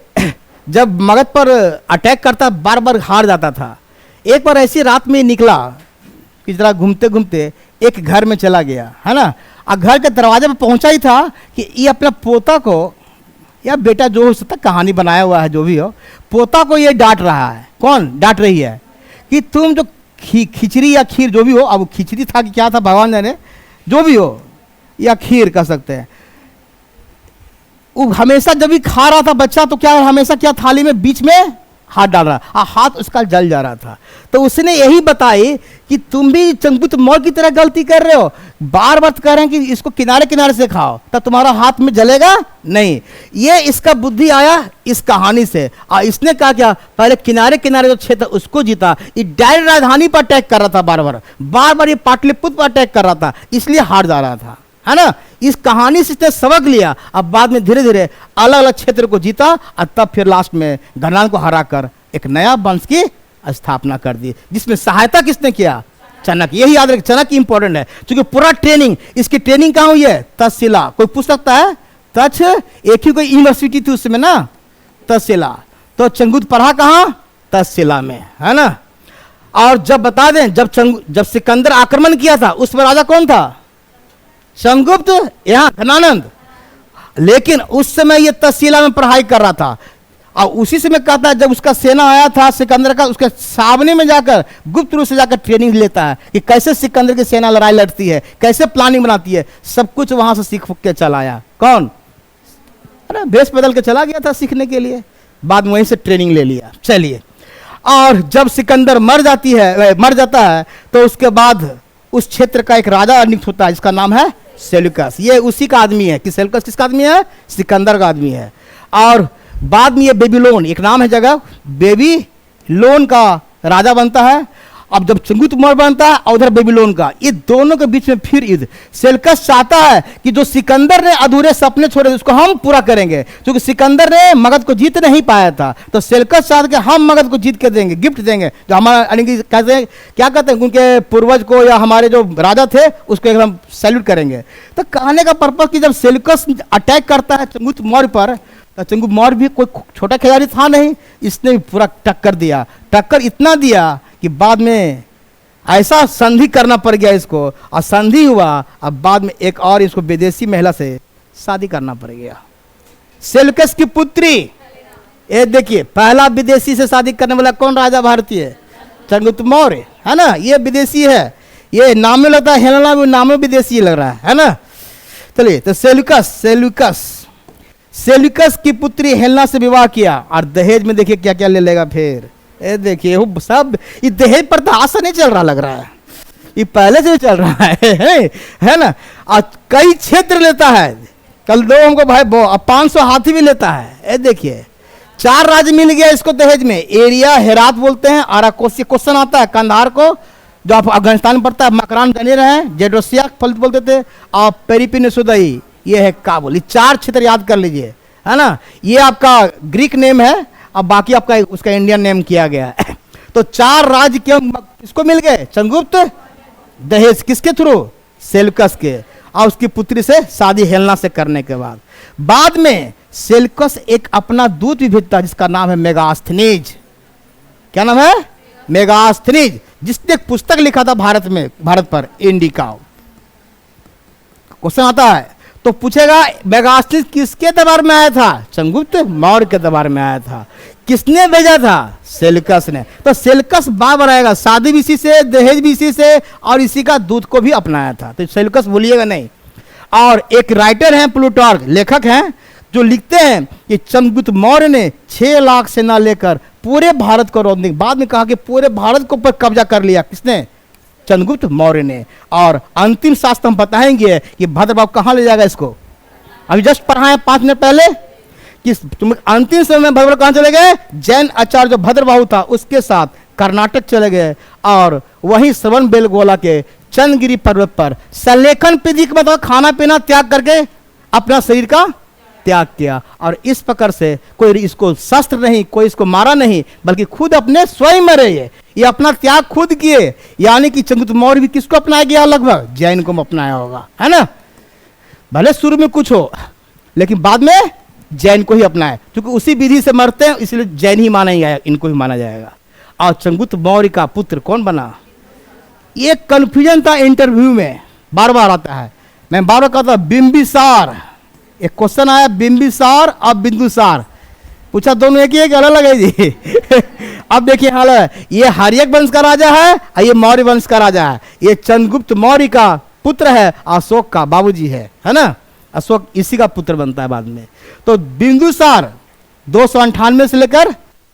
जब मगध पर अटैक करता बार बार हार जाता था। एक बार ऐसी रात में निकला कि जरा घूमते घूमते एक घर में चला गया, है ना। और घर के दरवाजे पर पहुंचा ही था कि ये अपना पोता को या बेटा जो हो सकता, कहानी बनाया हुआ है जो भी हो, पोता को ये डांट रहा है। कौन डांट रही है? कि तुम जो खिचड़ी या खीर जो भी हो, अब खिचड़ी था कि क्या था भगवान जाने, जो भी हो, या खीर कह सकते हैं, वो हमेशा जब भी खा रहा था बच्चा तो क्या हमेशा क्या थाली में बीच में हाथ डाल रहा, हाथ उसका जल जा रहा था। तो उसने यही बताई कि तुम भी चंगुत मौर की तरह गलती कर रहे हो, बार बार कह रहे हैं कि इसको किनारे किनारे से खाओ तो तुम्हारा हाथ में जलेगा नहीं। ये इसका बुद्धि आया इस कहानी से, और इसने कहा क्या, पहले किनारे किनारे जो क्षेत्र उसको जीता। ये डायरेक्ट राजधानी पर अटैक कर रहा था, बार बार ये पाटलिपुत्र पर अटैक कर रहा था, इसलिए हार जा रहा था, है ना। इस कहानी से इसने सबक लिया। अब बाद में धीरे धीरे अलग अलग क्षेत्र को जीता, और तब फिर लास्ट में घनान को हराकर एक नया वंश की स्थापना कर दी, जिसमें सहायता किसने किया? चाणक्य। यही याद रखें, चाणक्य इंपॉर्टेंट है, क्योंकि पूरा ट्रेनिंग, इसकी ट्रेनिंग कहाँ हुई है? तक्षशिला। कोई पूछ सकता है? तक्ष एक ही कोई यूनिवर्सिटी थी उसमें ना, तक्षशिला। तो चंगुत पढ़ा कहाँ? तक्षशिला में, है ना। और जब बता दें, जब सिकंदर आक्रमण किया था उस पर राजा कौन था? चंद्रगुप्त, यहाँ घनानंद। लेकिन उस समय ये तक्षशिला में पढ़ाई कर रहा था, और उसी समय कहता है जब उसका सेना आया था सिकंदर का, उसके सामने में जाकर गुप्त रूप से जाकर ट्रेनिंग लेता है कि कैसे सिकंदर की सेना लड़ाई लड़ती है, कैसे प्लानिंग बनाती है, सब कुछ वहां से सीख के चला आया। कौन? अरे भेष बदल के चला गया था सीखने के लिए, बाद में वहीं से ट्रेनिंग ले लिया। चलिए, और जब सिकंदर मर जाता है तो उसके बाद उस क्षेत्र का एक राजा नियुक्त होता है जिसका नाम है सेल्यूकस। ये उसी का आदमी है कि सेल्यूकस किसका आदमी है? सिकंदर का आदमी है। और बाद में ये बेबीलोन, एक नाम है जगह, बेबीलोन का राजा बनता है। अब जब चंगुत मौर्य बनता है और उधर बेबीलोन का, ये दोनों के बीच में फिर युद्ध। सेल्यूकस चाहता है कि जो सिकंदर ने अधूरे सपने छोड़े उसको हम पूरा करेंगे, क्योंकि सिकंदर ने मगध को जीत नहीं पाया था, तो सेल्यूकस चाहता कि हम मगध को जीत के देंगे, गिफ्ट देंगे, जो हमारा कहते हैं, क्या कहते हैं, उनके पूर्वज को या हमारे जो राजा थे उसको एकदम सैल्यूट करेंगे। तो कहने का पर्पज कि जब सेल्यूकस अटैक करता है चंगुत मौर्य पर, तो चंगुत मौर्य भी कोई छोटा खिलाड़ी था नहीं, इसने भी पूरा टक्कर दिया। टक्कर इतना दिया कि बाद में ऐसा संधि करना पड़ गया इसको, और संधि हुआ। अब बाद में एक और इसको विदेशी महिला से शादी करना पड़ गया। सेल्यूकस की पुत्री, ये देखिए, पहला विदेशी से शादी करने वाला कौन राजा भारतीय? चंद्रगुप्त मौर्य, है ना। ये विदेशी है, ये नाम में लगता है हेलेना, भी नाम में विदेशी लग रहा है ना। चलिए, तो सेल्यूकस की पुत्री हेलेना से विवाह किया, और दहेज में देखिए क्या क्या ले लेगा फिर। ये देखिए वो सब, ये दहेज पर तो आशा नहीं चल रहा लग रहा है, ये पहले से चल रहा है ना। और कई क्षेत्र लेता है, कल दो हमको भाई 500 हाथी भी लेता है। ये देखिए 4 राज्य मिल गया इसको दहेज में। एरिया हेरात बोलते हैं, आराकोसी क्वेश्चन आता है, कंधार को जो आप अफगानिस्तान में पड़ता है, मकरान जाने रहे हैं, जेडोसिया फल बोलते थे, और पेरिपिनेसुदई ये है काबुल। ये 4 क्षेत्र याद कर लीजिए, है ना। ये आपका ग्रीक नेम है, अब बाकी आपका उसका इंडियन नेम किया गया है। तो 4 राज्य क्यों इसको मिल गए? चंद्रगुप्त। दहेज किसके थ्रू? सेल्यूकस के, और उसकी पुत्री से शादी हेलेना से करने के बाद में सेल्यूकस एक अपना दूत भी भेजता है जिसका नाम है मेगास्थनीज। क्या नाम है? मेगास्थनीज, जिसने एक पुस्तक लिखा था भारत पर, इंडिका। क्वेश्चन आता है तो पूछेगा मेगास्थनीज किसके दरबार में आया था? चंद्रगुप्त मौर्य के दरबार में आया था। किसने भेजा था? सेल्यूकस ने। तो सेल्यूकस बाबर आएगा, शादी भी इसी से, दहेज भी इसी से, और इसी का दूध को भी अपनाया था। तो सेल्यूकस भूलिएगा नहीं। और एक राइटर हैं प्लूटार्क, लेखक हैं, जो लिखते हैं कि चंद्रगुप्त मौर्य ने 6 लाख सेना लेकर पूरे भारत को रौंदने, बाद में कहा कि पूरे भारत को पर कब्जा कर लिया। किसने? चंद्रगुप्त मौर्य ने। और अंतिम शास्त्र हम बताएंगे कि भद्रबाहु कहाँ ले जाएगा इसको। अभी जस्ट पढ़ा है 5 मिनट पहले कि तुम अंतिम समय में भद्रबाहु कहाँ चले गए? जैन आचार्य जो भद्रबाहु था उसके साथ कर्नाटक चले गए, और वहीं श्रवण बेलगोला के चंद्रगिरी पर्वत पर सलेखन विधि के मतलब खाना पीना त्याग करके अपना शरीर का त्याग किया। और इस प्रकार से कोई इसको शस्त्र नहीं, कोई इसको मारा नहीं, बल्कि खुद अपने स्वयं मरे। ये अपना त्याग खुद किए। यानी कि चंद्रगुप्त मौर्य भी किसको अपनाया गया? लगभग जैन को अपनाया होगा, है ना। भले शुरू में कुछ हो, लेकिन बाद में जैन को ही अपनाए, क्योंकि उसी विधि से मरते हैं, इसलिए जैन ही माना ही जाएगा, इनको ही माना जाएगा। और चंद्रगुप्त मौर्य का पुत्र कौन बना? ये कंफ्यूजन था इंटरव्यू में, बार बार आता है। मैं बार बार कहता बिंबिसार, एक क्वेश्चन आया बिंबिसार और बिंदुसार, पूछा दोनों एक ही है कि अलग अलग है जी? अब देखिए हाल है, ये हर्यक वंश का राजा है और ये मौर्य वंश का राजा है। ये चंद्रगुप्त मौर्य का पुत्र है, अशोक का बाबूजी है ना? अशोक इसी का पुत्र बनता है बाद में। तो बिंदुसार 298 से लेकर,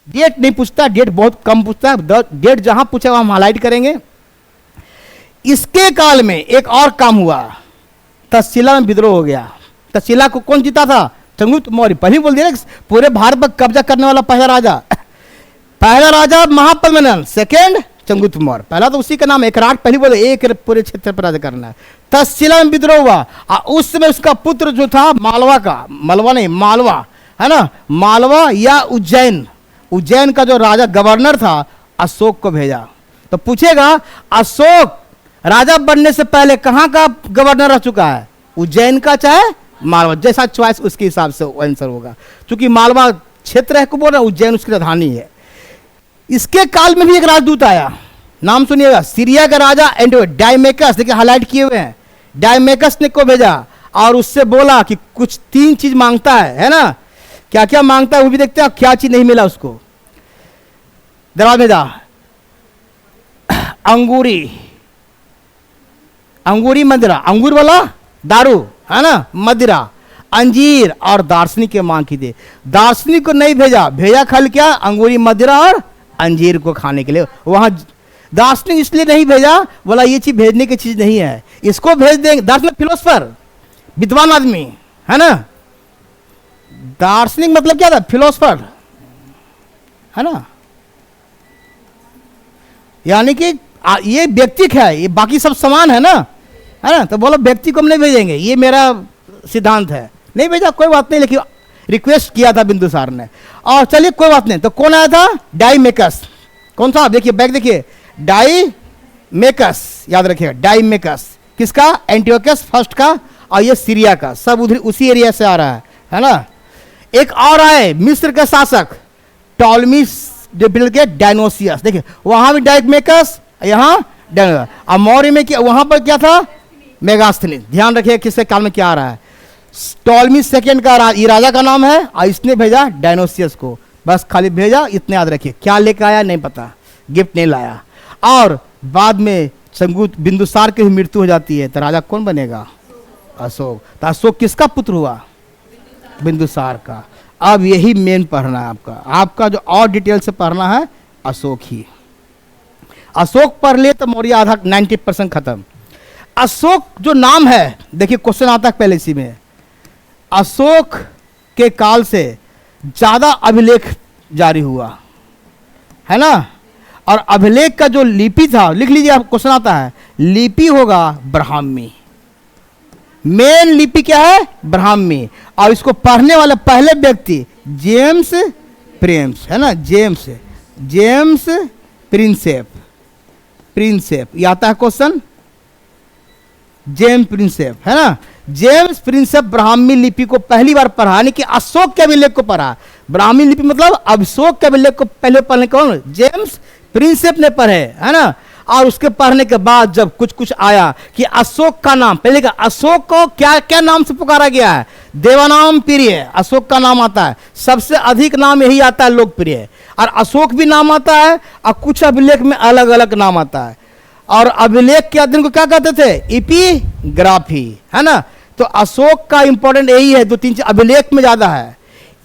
डेट नहीं पूछता, डेट बहुत कम पूछता है, डेट जहां पूछा वहां हम हाईलाइट करेंगे। इसके काल में एक और काम हुआ, तक्षशिला में विद्रोह हो गया। तक्षशिला को कौन जीता था? चंद्रगुप्त मौर्य। पहले बोल दिया पूरे भारत पर कब्जा करने वाला पहला राजा महापद्मनंद, सेकेंड चंद्रगुप्त मौर्य। पहला तो उसी का नाम, एक राट पहले बोले, एक पूरे क्षेत्र पर राजा करना है। तक्षशिला में विद्रोह हुआ और उस समय उसका पुत्र जो था मालवा है ना, मालवा या उज्जैन का जो राजा गवर्नर था, अशोक को भेजा। तो पूछेगा अशोक राजा बनने से पहले कहां का गवर्नर रह चुका है? उज्जैन का चाहे मालवा, जैसा चॉइस उसके हिसाब से आंसर होगा, क्योंकि मालवा क्षेत्र है को बोल रहा, उज्जैन उसकी राजधानी है। इसके काल में भी एक राजदूत आया, नाम सुनिएगा, सीरिया का राजा डायमेकस, देखिए हाईलाइट किए हुए हैं, डायमेकस ने को भेजा और उससे बोला कि कुछ 3 चीज मांगता है ना? क्या क्या मांगता है वो भी देखते हैं, क्या चीज नहीं मिला उसको। दरबार भेजा अंगूरी मदिरा, अंगूर वाला दारू है ना, मदिरा, अंजीर और दार्शनिक के मांग की थी। दार्शनिक को नहीं भेजा खाली क्या, अंगूरी मदिरा और अंजीर को खाने के लिए। वहां दार्शनिक इसलिए नहीं भेजा, बोला ये चीज भेजने की चीज नहीं है, इसको भेज देंगे। दार्शनिक फिलोसफर, विद्वान आदमी है ना, दार्शनिक मतलब क्या था? फिलोसफर है ना, यानी कि ये व्यक्तिक है, ये बाकी सब समान है ना, है ना? तो बोलो व्यक्ति को हम नहीं भेजेंगे, ये मेरा सिद्धांत है, नहीं भेजा, कोई बात नहीं, लेकिन रिक्वेस्ट किया था बिंदुसार ने। और चलिए कोई बात नहीं, तो कौन आया था? डायमेकस। कौन सा? देखिए बैग देखिए, डायमेकस, याद रखिएगा, डायमेकस किसका? एंटियोकस फर्स्ट का, और ये सीरिया का, सब उधर उसी एरिया से आ रहा है ना। एक और आए मिस्र के शासक टॉलमी के डायनोसियस, देखिए वहां भी डायमेकस, यहां डायनोसियस। मौर्य में क्या, वहां पर क्या था? मेगास्थनीस। ध्यान रखिए किसके काल में क्या आ रहा है। टॉलमी सेकेंड का ये राजा का नाम है, और इसने भेजा डायनोसियस को, बस खाली भेजा, इतने याद रखिए। क्या लेकर आया नहीं पता, गिफ्ट नहीं लाया। और बाद में चंद्रगुप्त बिंदुसार की मृत्यु हो जाती है, तो राजा कौन बनेगा? अशोक। तो अशोक किसका पुत्र हुआ? बिंदुसार का। अब यही मेन पढ़ना है आपका जो और डिटेल से पढ़ना है अशोक ही। अशोक पढ़ लिए तो मौर्य आधा 90% खत्म। अशोक जो नाम है, देखिए क्वेश्चन आता है पहले इसी में, अशोक के काल से ज्यादा अभिलेख जारी हुआ है ना, और अभिलेख का जो लिपि था, लिख लीजिए आप, क्वेश्चन आता है, लिपि होगा ब्राह्मी। मेन लिपि क्या है? ब्राह्मी। और इसको पढ़ने वाला पहले व्यक्ति जेम्स प्रिंस है ना, जेम्स प्रिंसेप, ये आता है क्वेश्चन, जेम्स प्रिंसेप है ना। जेम्स प्रिंसेप ब्राह्मी लिपि को पहली बार पढ़ा, यानी कि अशोक के अभिलेख को पढ़ा। ब्राह्मी लिपि मतलब अशोक के अभिलेख को पहले पढ़ने कौन? जेम्स प्रिंसेप ने पढ़े है ना। और उसके पढ़ने के बाद जब कुछ आया कि अशोक का नाम, पहले का अशोक को क्या क्या नाम से पुकारा गया है? देवानाम प्रिय, अशोक का नाम आता है, सबसे अधिक नाम यही आता है लोकप्रिय। और अशोक भी नाम आता है, और कुछ अभिलेख में अलग अलग नाम आता है। और अभिलेख के अध्ययन को क्या कहते थे? एपिग्राफी है ना। तो अशोक का इंपॉर्टेंट यही है, 2-3 चीज अभिलेख में ज्यादा है।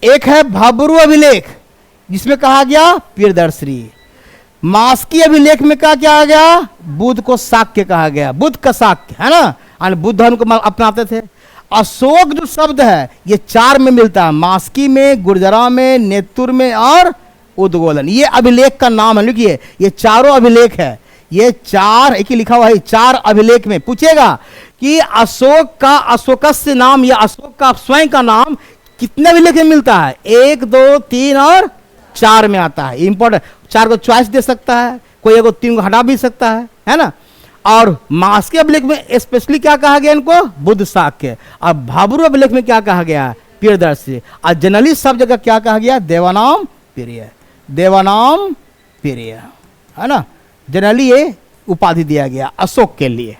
एक है भब्रू अभिलेख, जिसमें कहा गया प्रियदर्शी। मास्की अभिलेख में क्या आ गया? बुद्ध को शाक्य कहा गया, बुद्ध का शाक्य है ना, बुद्ध धर्म को अपनाते थे। अशोक जो शब्द है ये 4 में मिलता है, मास्की में, गुर्जरा में, नेतुर में और उद्गोलन। ये अभिलेख का नाम है, लिखिए ये चारों अभिलेख है, ये 4 एक ही लिखा हुआ है, 4 अभिलेख में पूछेगा कि अशोक का अशोकस्य नाम या अशोक का स्वयं का नाम कितने अभिलेख में मिलता है? 1, 2, 3 और 4 में आता है। इंपॉर्टेंट, 4 को चॉइस दे सकता है, कोई एगो 3 को हटा भी सकता है ना। और मास्की अभिलेख में स्पेशली क्या कहा गया इनको? बुद्ध शाक्य। और भाबरू अभिलेख में क्या कहा गया? प्रियदर्शी। और जनरली सब जगह क्या कहा गया? देवानाम प्रिय, देवानाम प्रिय, है ना। जनरली ये उपाधि दिया गया अशोक के लिए।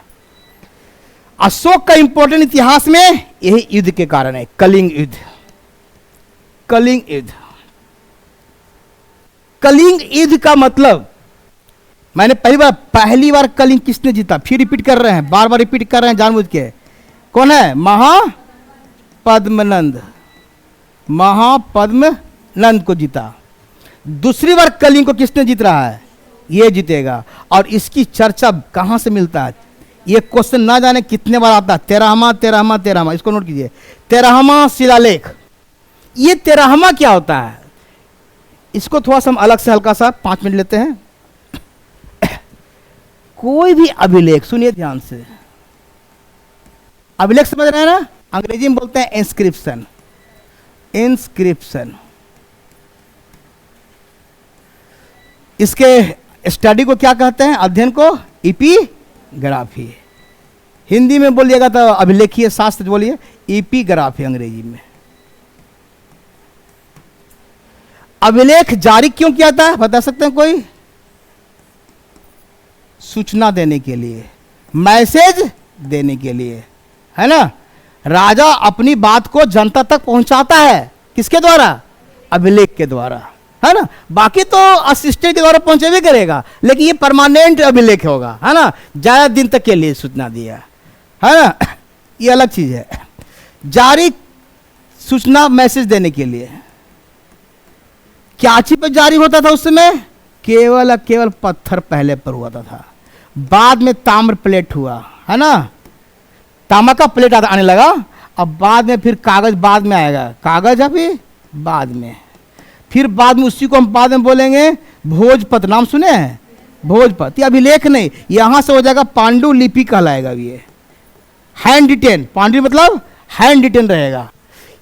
अशोक का इंपॉर्टेंट इतिहास में यही युद्ध के कारण है, कलिंग युद्ध। कलिंग युद्ध, कलिंग युद्ध का मतलब, मैंने पहली बार कलिंग किसने जीता? फिर रिपीट कर रहे हैं, बार बार रिपीट कर रहे हैं जानबूझ के। कौन है? महापद्मनंद, महापद्मनंद को जीता। दूसरी बार कलिंग को किसने जीत रहा है? ये जीतेगा। और इसकी चर्चा कहां से मिलता है? ये क्वेश्चन ना जाने कितने बार आता है, 13वां, इसको नोट कीजिए। 13वां शिलालेख। ये 13वां क्या होता है? इसको थोड़ा सा हम अलग से हल्का सा 5 मिनट लेते हैं। कोई भी अभिलेख, सुनिए ध्यान से, अभिलेख समझ रहे हैं ना? अंग्रेजी में बोलते हैं इंस्क्रिप्शन। इंस्क्रिप्शन, इसके स्टडी को क्या कहते हैं? अध्ययन को इपिग्राफी। हिंदी में बोलिएगा तो अभिलेखीय शास्त्र बोलिए, इपिग्राफी अंग्रेजी में। अभिलेख जारी क्यों किया था, बता सकते हैं कोई? सूचना देने के लिए, मैसेज देने के लिए, है ना। राजा अपनी बात को जनता तक पहुंचाता है, किसके द्वारा? अभिलेख के द्वारा, है ना। बाकी तो असिस्टेंट के द्वारा पहुंचे भी करेगा, लेकिन ये परमानेंट अभिलेख होगा, है ना। ज्यादा दिन तक के लिए सूचना दिया, है ना, ये अलग चीज है। जारी सूचना मैसेज देने के लिए क्या चीज पर जारी होता था उस समय? केवल पत्थर पहले पर हुआ था, बाद में ताम्र प्लेट हुआ, है ना। तांबा का प्लेट आने लगा, अब बाद में फिर कागज बाद में आएगा, कागज अभी बाद में, फिर बाद में उसी को हम बाद में बोलेंगे भोजपत्र। नाम सुने हैं? भोजपत्र। ये अभिलेख नहीं, यहां से हो जाएगा पांडुलिपि कहलाएगा। ये हैंड रिटेन, पांडु मतलब हैंड रिटेन रहेगा।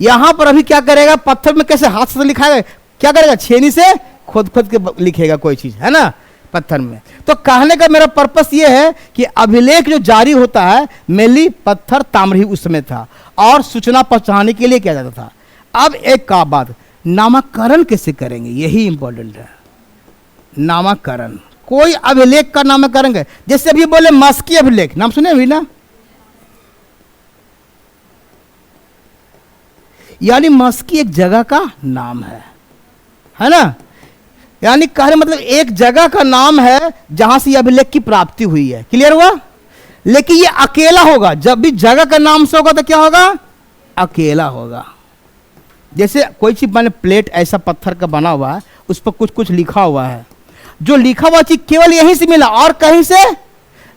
यहां पर अभी क्या करेगा? पत्थर में कैसे हाथ से लिखाएगा? क्या करेगा? छेनी से खोद के लिखेगा कोई चीज, है ना, पत्थर में। तो कहने का मेरा पर्पस ये है कि अभिलेख जो जारी होता है मेनली पत्थर ताम्र ही उस समय था, और सूचना पहुंचाने के लिए किया जाता था। अब एक का बात, नामकरण कैसे करेंगे? यही इंपॉर्टेंट है। नामकरण, कोई अभिलेख का नामकरण है। जैसे अभी बोले मस्की अभिलेख, नाम सुने अभी ना? यानी मस्की एक जगह का नाम है ना। यानी कहने मतलब एक जगह का नाम है जहां से अभिलेख की प्राप्ति हुई है। क्लियर हुआ? लेकिन ये अकेला होगा। जब भी जगह का नाम से होगा तो क्या होगा? अकेला होगा। जैसे कोई चीज, मैंने प्लेट ऐसा पत्थर का बना हुआ है, उस पर कुछ कुछ लिखा हुआ है, जो लिखा हुआ चीज केवल यहीं से मिला और कहीं से,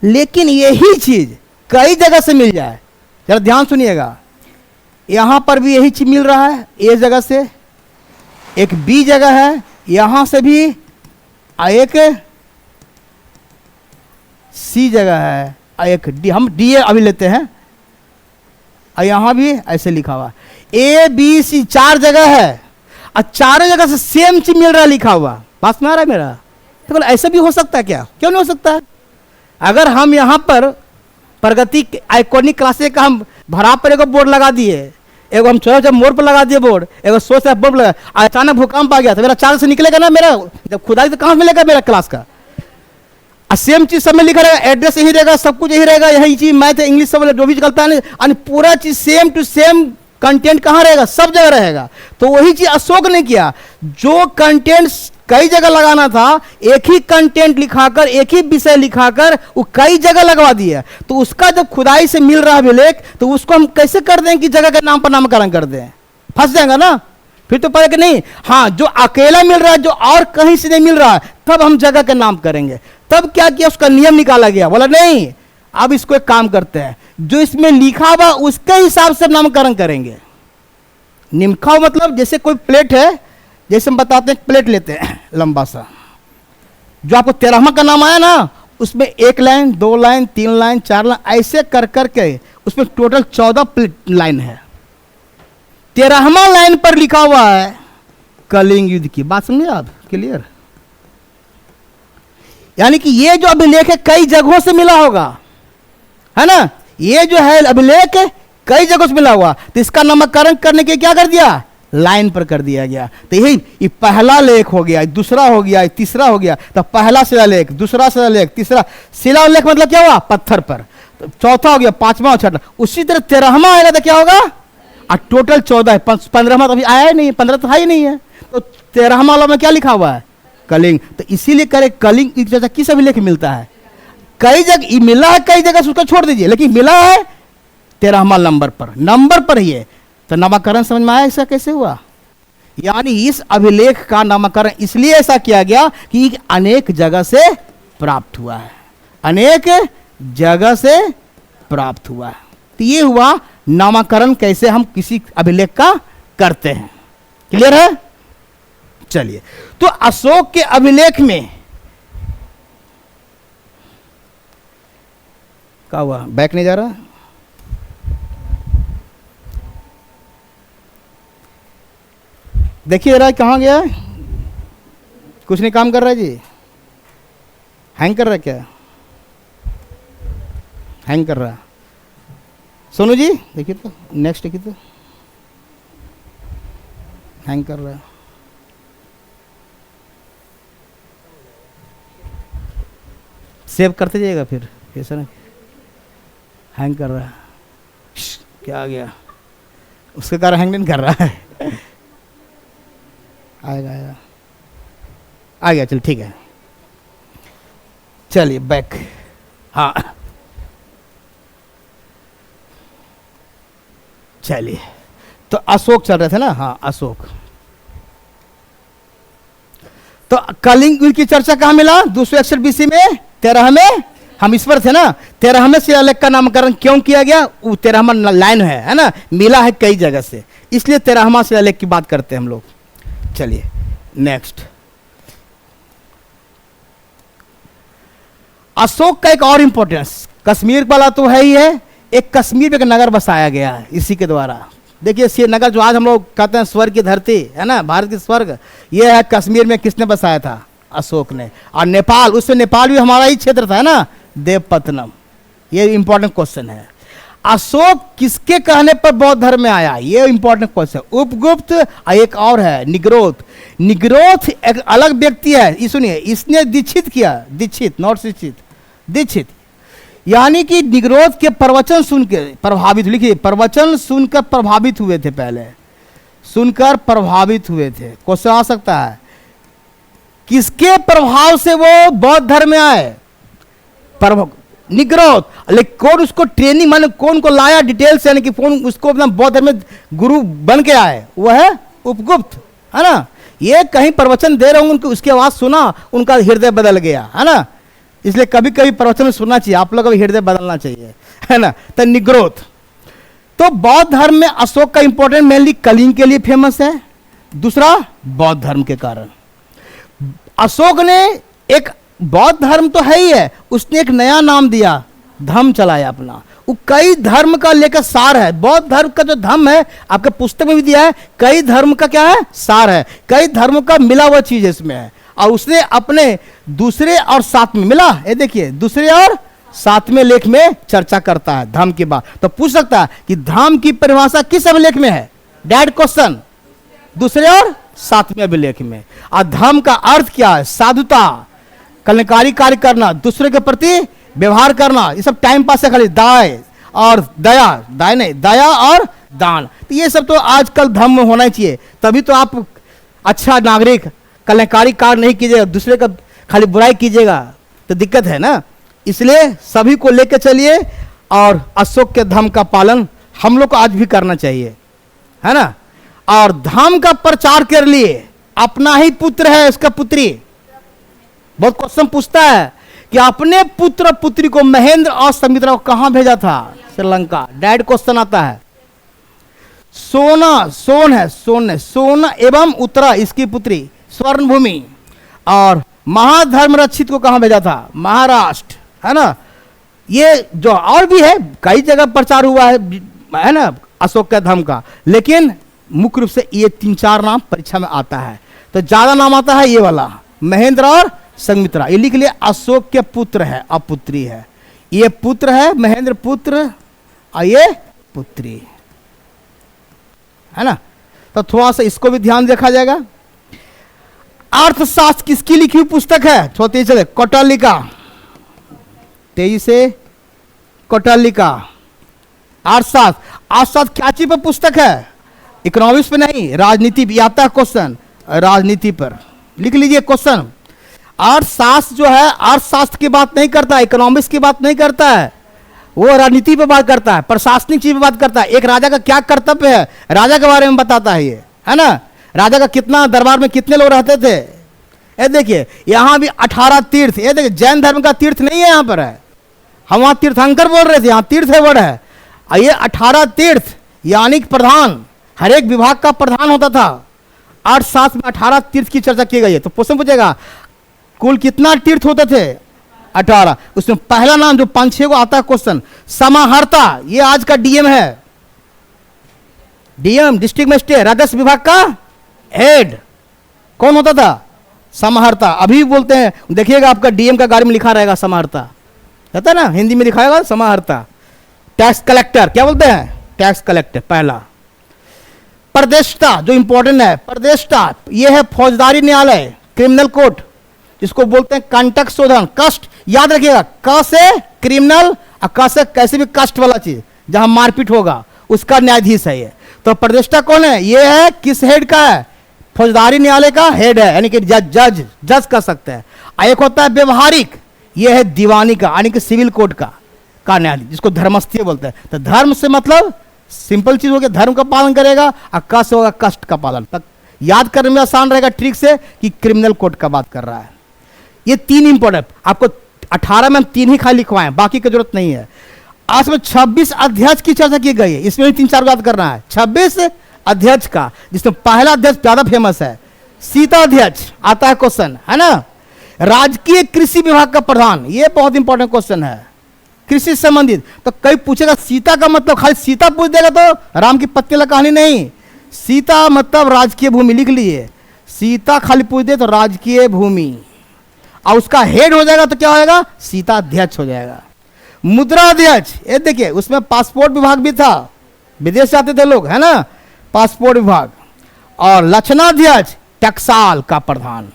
लेकिन यही चीज कई जगह से मिल जाए। जरा ध्यान सुनिएगा, यहां पर भी यही चीज मिल रहा है ए जगह से, एक बी जगह है, यहां से भी एक सी जगह है, एक डी, हम डी अभी लेते हैं, और यहां भी ऐसे लिखा हुआ ए बी सी, 4 जगह है, और चारों जगह से सेम चीज मिल रहा है लिखा हुआ। बात में आ रहा है मेरा? तो ऐसा भी हो सकता है क्या? क्यों नहीं हो सकता है? अगर हम यहां पर प्रगति आइकॉनिक क्लासे का हम भरा पर एक बोर्ड लगा दिए, एगो हम छोटा जब मोड़ पर लगा दिए बोर्ड, एगो सोच बोर्ड लगा, अचानक भूकंप आ गया तो मेरा 4 से निकलेगा ना, मेरा जब खुदाई तो कहां मिलेगा मेरा क्लास का? सेम चीज सब में लिखा रहेगा, एड्रेस यही रहेगा, सब कुछ यही रहेगा, यही चीज मैथ इंग्लिश सब जो भी चलता है, पूरा चीज सेम टू सेम कंटेंट कहां रहेगा? सब जगह रहेगा। तो वही चीज अशोक ने किया, जो कंटेंट कई जगह लगाना था, एक ही कंटेंट लिखाकर, एक ही विषय लिखाकर वो कई जगह लगवा दिया। तो उसका जब खुदाई से मिल रहा अभिलेख, तो उसको हम कैसे कर दें कि जगह के नाम पर नामकरण कर दें? फंस जाएगा ना फिर तो, पता कि नहीं। हाँ, जो अकेला मिल रहा है, जो और कहीं से नहीं मिल रहा है, तब हम जगह के नाम करेंगे। तब क्या किया? उसका नियम निकाला गया, बोला नहीं अब इसको एक काम करते हैं, जो इसमें लिखा हुआ उसके हिसाब से नामकरण करेंगे। निमखा मतलब जैसे कोई प्लेट है, जैसे हम बताते हैं प्लेट लेते हैं लंबा सा, जो आपको 13वां का नाम आया ना, उसमें 1 लाइन 2 लाइन 3 लाइन 4 लाइन ऐसे कर करके उसमें टोटल 14 प्लेट लाइन है। 13वां लाइन पर लिखा हुआ है कलिंग युद्ध की। बात समझे आप? क्लियर? यानी कि ये जो अभिलेख है कई जगहों से मिला होगा, है ना। ये जो है अभिलेख कई जगह से मिला हुआ, तो इसका नामकरण करने के क्या कर दिया, लाइन पर कर दिया गया। तो यही ये पहला लेख हो गया, दूसरा हो गया, तीसरा हो गया। तो पहला शिलालेख, दूसरा शिलालेख, तीसरा शिलालेख मतलब क्या हुआ, पत्थर पर। तो चौथा हो गया, पांचवा और छठा। उसी तरह 13वां आएगा तो क्या होगा, और टोटल 14 है, 15वां तो अभी आया ही नहीं है, 15 तो है ही नहीं है। तो 13वां वाला में क्या लिखा हुआ है, कलिंग। तो इसीलिए करे कलिंग की चर्चा किस अभिलेख मिलता है, कई जगह मिला है, कई जगह से उसको छोड़ दीजिए, लेकिन मिला है 13वां नंबर पर ही है। तो नामकरण समझ में आया इसका कैसे हुआ। यानी इस अभिलेख का नामकरण इसलिए ऐसा किया गया कि अनेक जगह से प्राप्त हुआ है, अनेक जगह से प्राप्त हुआ है। तो ये हुआ नामकरण कैसे हम किसी अभिलेख का करते हैं। क्लियर है। चलिए, तो अशोक के अभिलेख में क्या हुआ, बैक नहीं जा रहा, देखिए जरा कहाँ गया है, कुछ नहीं काम कर रहा है जी, हैंग कर रहा है क्या, हैंग कर रहा है। सोनू जी देखिए तो, नेक्स्ट देखिए तो, हैंग कर रहा है। सेव करते जाइएगा फिर, ऐसा नहीं हैंग कर रहा है, क्या आ गया, उसके कारण हैंग नहीं कर रहा है। आएगा आएगा, आ गया, चल ठीक है। चलिए बैक, हाँ चलिए, तो अशोक चल रहे थे ना, हाँ अशोक। तो कलिंग की चर्चा कहाँ मिला, 261 बीसी में, 13 में, हम इस पर थे ना, 13वें शिलालेख का नामकरण क्यों किया गया, वो 13वां लाइन है ना, मिला है कई जगह से, इसलिए 13वां शिलालेख की बात करते हैं हम लोग। चलिए नेक्स्ट, अशोक का एक और इंपॉर्टेंस, कश्मीर वाला तो है ही है, एक कश्मीर में एक नगर बसाया गया है इसी के द्वारा। देखिए ये नगर जो आज हम लोग कहते हैं स्वर्ग की धरती है ना, भारत की स्वर्ग, ये है कश्मीर में किसने बसाया था, अशोक ने। और नेपाल, उससे नेपाल भी हमारा ही क्षेत्र था है ना, देवपतनम। ये इंपॉर्टेंट क्वेश्चन है, अशोक किसके कहने पर बौद्ध धर्म में आया, ये इंपॉर्टेंट क्वेश्चन। उपगुप्त, एक और है निग्रोध। निग्रोध एक अलग व्यक्ति है, ये सुनिए, इसने दीक्षित किया, दीक्षित नॉट शिक्षित, दीक्षित, यानी कि निग्रोध के प्रवचन सुन के प्रभावित, लिखिए प्रवचन सुनकर प्रभावित हुए थे, पहले सुनकर प्रभावित हुए थे। क्वेश्चन आ सकता है किसके प्रभाव से वो बौद्ध धर्म में आए, निग्रोध। लेकिन कौन उसको ट्रेनिंग, माने कौन को लाया डिटेल से, यानी कि कौन उसको अपना बौद्ध धर्म में गुरु बन के आए, वो है उपगुप्त, है ना। ये कहीं प्रवचन दे रहे होंगे, उनको उसकी आवाज सुना, उनका हृदय बदल गया, है ना। इसलिए कभी कभी प्रवचन सुनना चाहिए, आप लोग का भी हृदय बदलना चाहिए, है ना। तो निग्रोध, तो बौद्ध धर्म में अशोक का इंपॉर्टेंट मेनली कलिंग के लिए फेमस है, दूसरा बौद्ध धर्म के कारण। अशोक ने एक, बौद्ध धर्म तो है ही है, उसने एक नया नाम दिया, धम्म चलाया अपना। वो कई धर्म का लेकर सार है, बौद्ध धर्म का जो धम्म है आपके पुस्तक में भी दिया है, कई धर्म का क्या है, सार है, कई धर्मों का मिला हुआ चीज इसमें है। और उसने अपने दूसरे और सातवें, मिला, ये देखिए दूसरे और सातवें लेख में चर्चा करता है धम्म की बात। तो पूछ सकता है कि धम्म की परिभाषा किस अभिलेख में है, डैड क्वेश्चन, दूसरे और सातवें अभिलेख में। और धम्म का अर्थ क्या है, साधुता, कल्याणकारी कार्य करना, दूसरे के प्रति व्यवहार करना, ये सब टाइम पास है खाली, दाय और दया, दाय नहीं, दया और दान। तो ये सब तो आजकल धर्म में होना चाहिए, तभी तो आप अच्छा नागरिक, कल्याणकारी कार्य नहीं कीजिएगा, दूसरे का खाली बुराई कीजिएगा तो दिक्कत है ना। इसलिए सभी को लेकर चलिए, और अशोक के धर्म का पालन हम लोग को आज भी करना चाहिए, है ना। और धर्म का प्रचार कर लिए, अपना ही पुत्र है उसका पुत्री, बहुत क्वेश्चन पूछता है कि अपने पुत्र पुत्री को महेंद्र और संमित्रा को कहां भेजा था, श्रीलंका, डैड क्वेश्चन आता है। सोन एवं उत्तरा इसकी पुत्री स्वर्ण भूमि, और महाधर्म रक्षित को कहां भेजा था, महाराष्ट्र, है ना। ये जो और भी है कई जगह प्रचार हुआ है ना अशोक के धर्म का, लेकिन मुख्य रूप से ये 3-4 नाम परीक्षा में आता है। तो ज्यादा नाम आता है ये वाला, महेंद्र और संमित्रा, ये लिख लिया, अशोक के पुत्र है, अपुत्री है, ये पुत्र है महेंद्र पुत्र, और ये पुत्री, है ना। तो थोड़ा सा इसको भी ध्यान देखा जाएगा। अर्थशास्त्र किसकी लिखी हुई पुस्तक है? छोटी चले, कौटिल्य, तेजी से, कौटिल्य। अर्थशास्त्र क्या चीज पर पुस्तक है? इकोनॉमिक्स पे नहीं, राजनीति पे आता है क्वेश्चन, राजनीति पर लिख लीजिए क्वेश्चन। अर्थशास्त्र जो है अर्थशास्त्र की बात नहीं करता, इकोनॉमिक्स की बात नहीं करता है, वो राजनीति पे बात करता है, प्रशासनिक चीज पे बात करता है। एक राजा का क्या कर्तव्य है, राजा के बारे में बताता है ये, है ना। राजा का कितना, दरबार में कितने लोग रहते थे। ये देखिए यहां भी 18 तीर्थ, ये देखिए जैन धर्म का तीर्थ नहीं है, यहां पर है, हम वहां तीर्थंकर बोल रहे थे, यहां तीर्थ है वर्ड है। ये 18 तीर्थ यानी कि प्रधान, हर एक विभाग का प्रधान होता था। अर्थशास्त्र में 18 तीर्थ की चर्चा की गई है। तो क्वेश्चन पूछेगा कुल कितना तीर्थ होते थे? 18। उसमें पहला नाम जो 5-6 को आता है क्वेश्चन, समाहर्ता, ये आज का डीएम है, डीएम डिस्ट्रिक्ट मजिस्ट्रेट, राजस्व विभाग का हेड कौन होता था? समाहर्ता। अभी बोलते हैं, देखिएगा आपका डीएम का गाड़ी में लिखा रहेगा समाहर्ता, कहता है ना, हिंदी में लिखाएगा समाहर्ता। टैक्स कलेक्टर क्या बोलते हैं? टैक्स कलेक्टर पहला। प्रदेष्टा जो इंपॉर्टेंट है, प्रदेष्टा ये है फौजदारी न्यायालय, क्रिमिनल कोर्ट, जिसको बोलते हैं कंटक शोधन, कष्ट, याद रखिएगा, क से क्रिमिनल और क से कैसे भी कष्ट वाला चीज जहां मारपीट होगा उसका न्यायाधीश है ये। तो प्रदेष्टा कौन है? ये है किस हेड का है? फौजदारी न्यायालय का हेड है, यानी कि जज कर सकते हैं। एक होता है व्यवहारिक, ये है दीवानी का, यानी कि सिविल कोर्ट का न्यायाधीश, जिसको धर्मस्थीय बोलते हैं। तो धर्म से मतलब सिंपल चीज हो गया, धर्म का पालन करेगा, और क से होगा कष्ट का पालन। तक याद करने में आसान रहेगा ट्रिक से कि क्रिमिनल कोर्ट का बात कर रहा है। ये 3 इंपॉर्टेंट, आपको 18 में हम 3 ही खाली लिखवाएं, बाकी की जरूरत नहीं है। आज में 26 अध्यक्ष की चर्चा की गई है, इसमें भी 3-4 बात करना है। 26 अध्यक्ष का, जिसमें पहला अध्यक्ष ज्यादा फेमस है, सीता अध्यक्ष आता है क्वेश्चन, है ना। राजकीय कृषि विभाग का प्रधान, ये बहुत इंपॉर्टेंट क्वेश्चन है, कृषि से संबंधित। तो कई पूछेगा सीता का मतलब, खाली सीता पूछ देगा तो राम की पत्नी वाला कहानी नहीं, सीता मतलब राजकीय भूमि, लिख लीजिए। सीता खाली पूछ दे तो राजकीय भूमि, और उसका हेड हो जाएगा तो क्या हो जाएगा? सीता अध्यक्ष हो जाएगा। मुद्रा अध्यक्ष, ये देखिए उसमें पासपोर्ट विभाग भी था, विदेश जाते थे लोग, है ना, पासपोर्ट विभाग। और लक्षणाध्यक्ष टकसाल का प्रधान,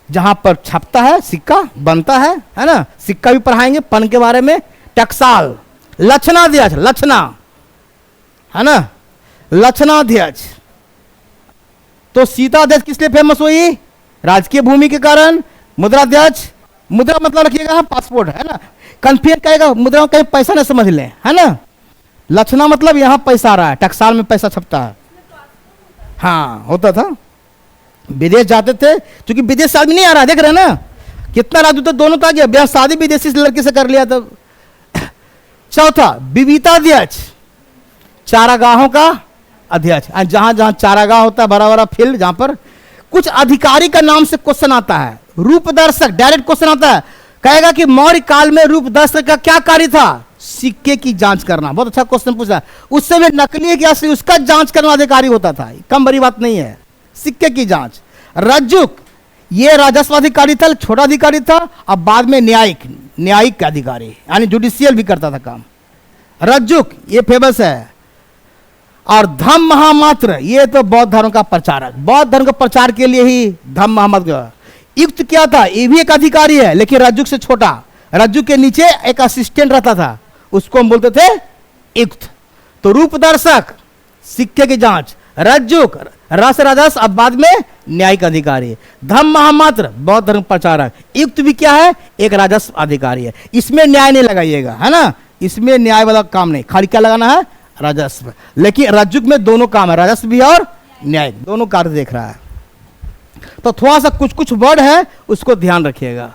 जहां पर छपता है सिक्का बनता है ना, सिक्का भी पढ़ाएंगे पन के बारे में। टकसाल, लक्षणाध्यक्ष, लक्षणा, है ना, लक्षणाध्यक्ष। तो सीता अध्यक्ष किस लिए फेमस हुई? राजकीय भूमि के कारण। मुद्राध्यक्ष, मुद्रा मतलब रखिएगा पासपोर्ट, है ना, कंफ्यूज करेगा, मुद्रा में कहीं पैसा न समझ लें, है ना। लक्षणा मतलब यहां पैसा आ रहा है, टकसाल में पैसा छपता है। हाँ होता था, विदेश जाते थे, क्योंकि विदेश से आदमी नहीं आ रहा, देख रहे हैं ना कितना राजदूत दोनों तो आ गया, ब्याह शादी विदेशी लड़के से कर लिया तब। चौथा विविताध्यक्ष, चारागाहों का अध्यक्ष, जहां जहां चारागाह होता है, बड़ा बड़ा फील्ड, जहां पर कुछ अधिकारी का नाम से क्वेश्चन आता है। रूपदर्शक, डायरेक्ट क्वेश्चन आता है, कहेगा कि मौर्य काल में रूपदर्शक का क्या कार्य था? सिक्के की जांच करना। बहुत अच्छा क्वेश्चन पूछा, उससे भी नकली है कि असली, उसका जांच करने वाला अधिकारी होता था, कम बड़ी बात नहीं है, सिक्के की जांच। रज्जुक, ये राजस्व अधिकारी था, छोटा अधिकारी था, अब बाद में न्यायिक अधिकारी, यानी जुडिशियल भी करता था काम। रज्जुक ये फेमस है। और धम्म महामात्र, ये तो बौद्ध धर्म का प्रचारक, बौद्ध धर्म के प्रचार के लिए ही धम्म महामात्र। युक्त क्या था? ये भी एक अधिकारी है, लेकिन रज्जुक से छोटा, रज्जुक के नीचे एक असिस्टेंट रहता था, उसको हम बोलते थे युक्त। तो रूपदर्शक, सिक्के की जांच, रज्जुक रस राजस्व, अब बाद में न्यायिक अधिकारी। धम्म महामात्र बौद्ध धर्म प्रचारक। युक्त भी क्या है? एक राजस्व अधिकारी है। इसमें न्याय नहीं लगाइएगा, है ना, इसमें न्याय वाला काम नहीं, खाली क्या लगाना है? राजस्व। लेकिन रज्जुक में दोनों काम है, राजस्व भी और न्याय, दोनों कार्य देख रहा है। तो थोड़ा सा कुछ कुछ वर्ड है, उसको ध्यान रखिएगा।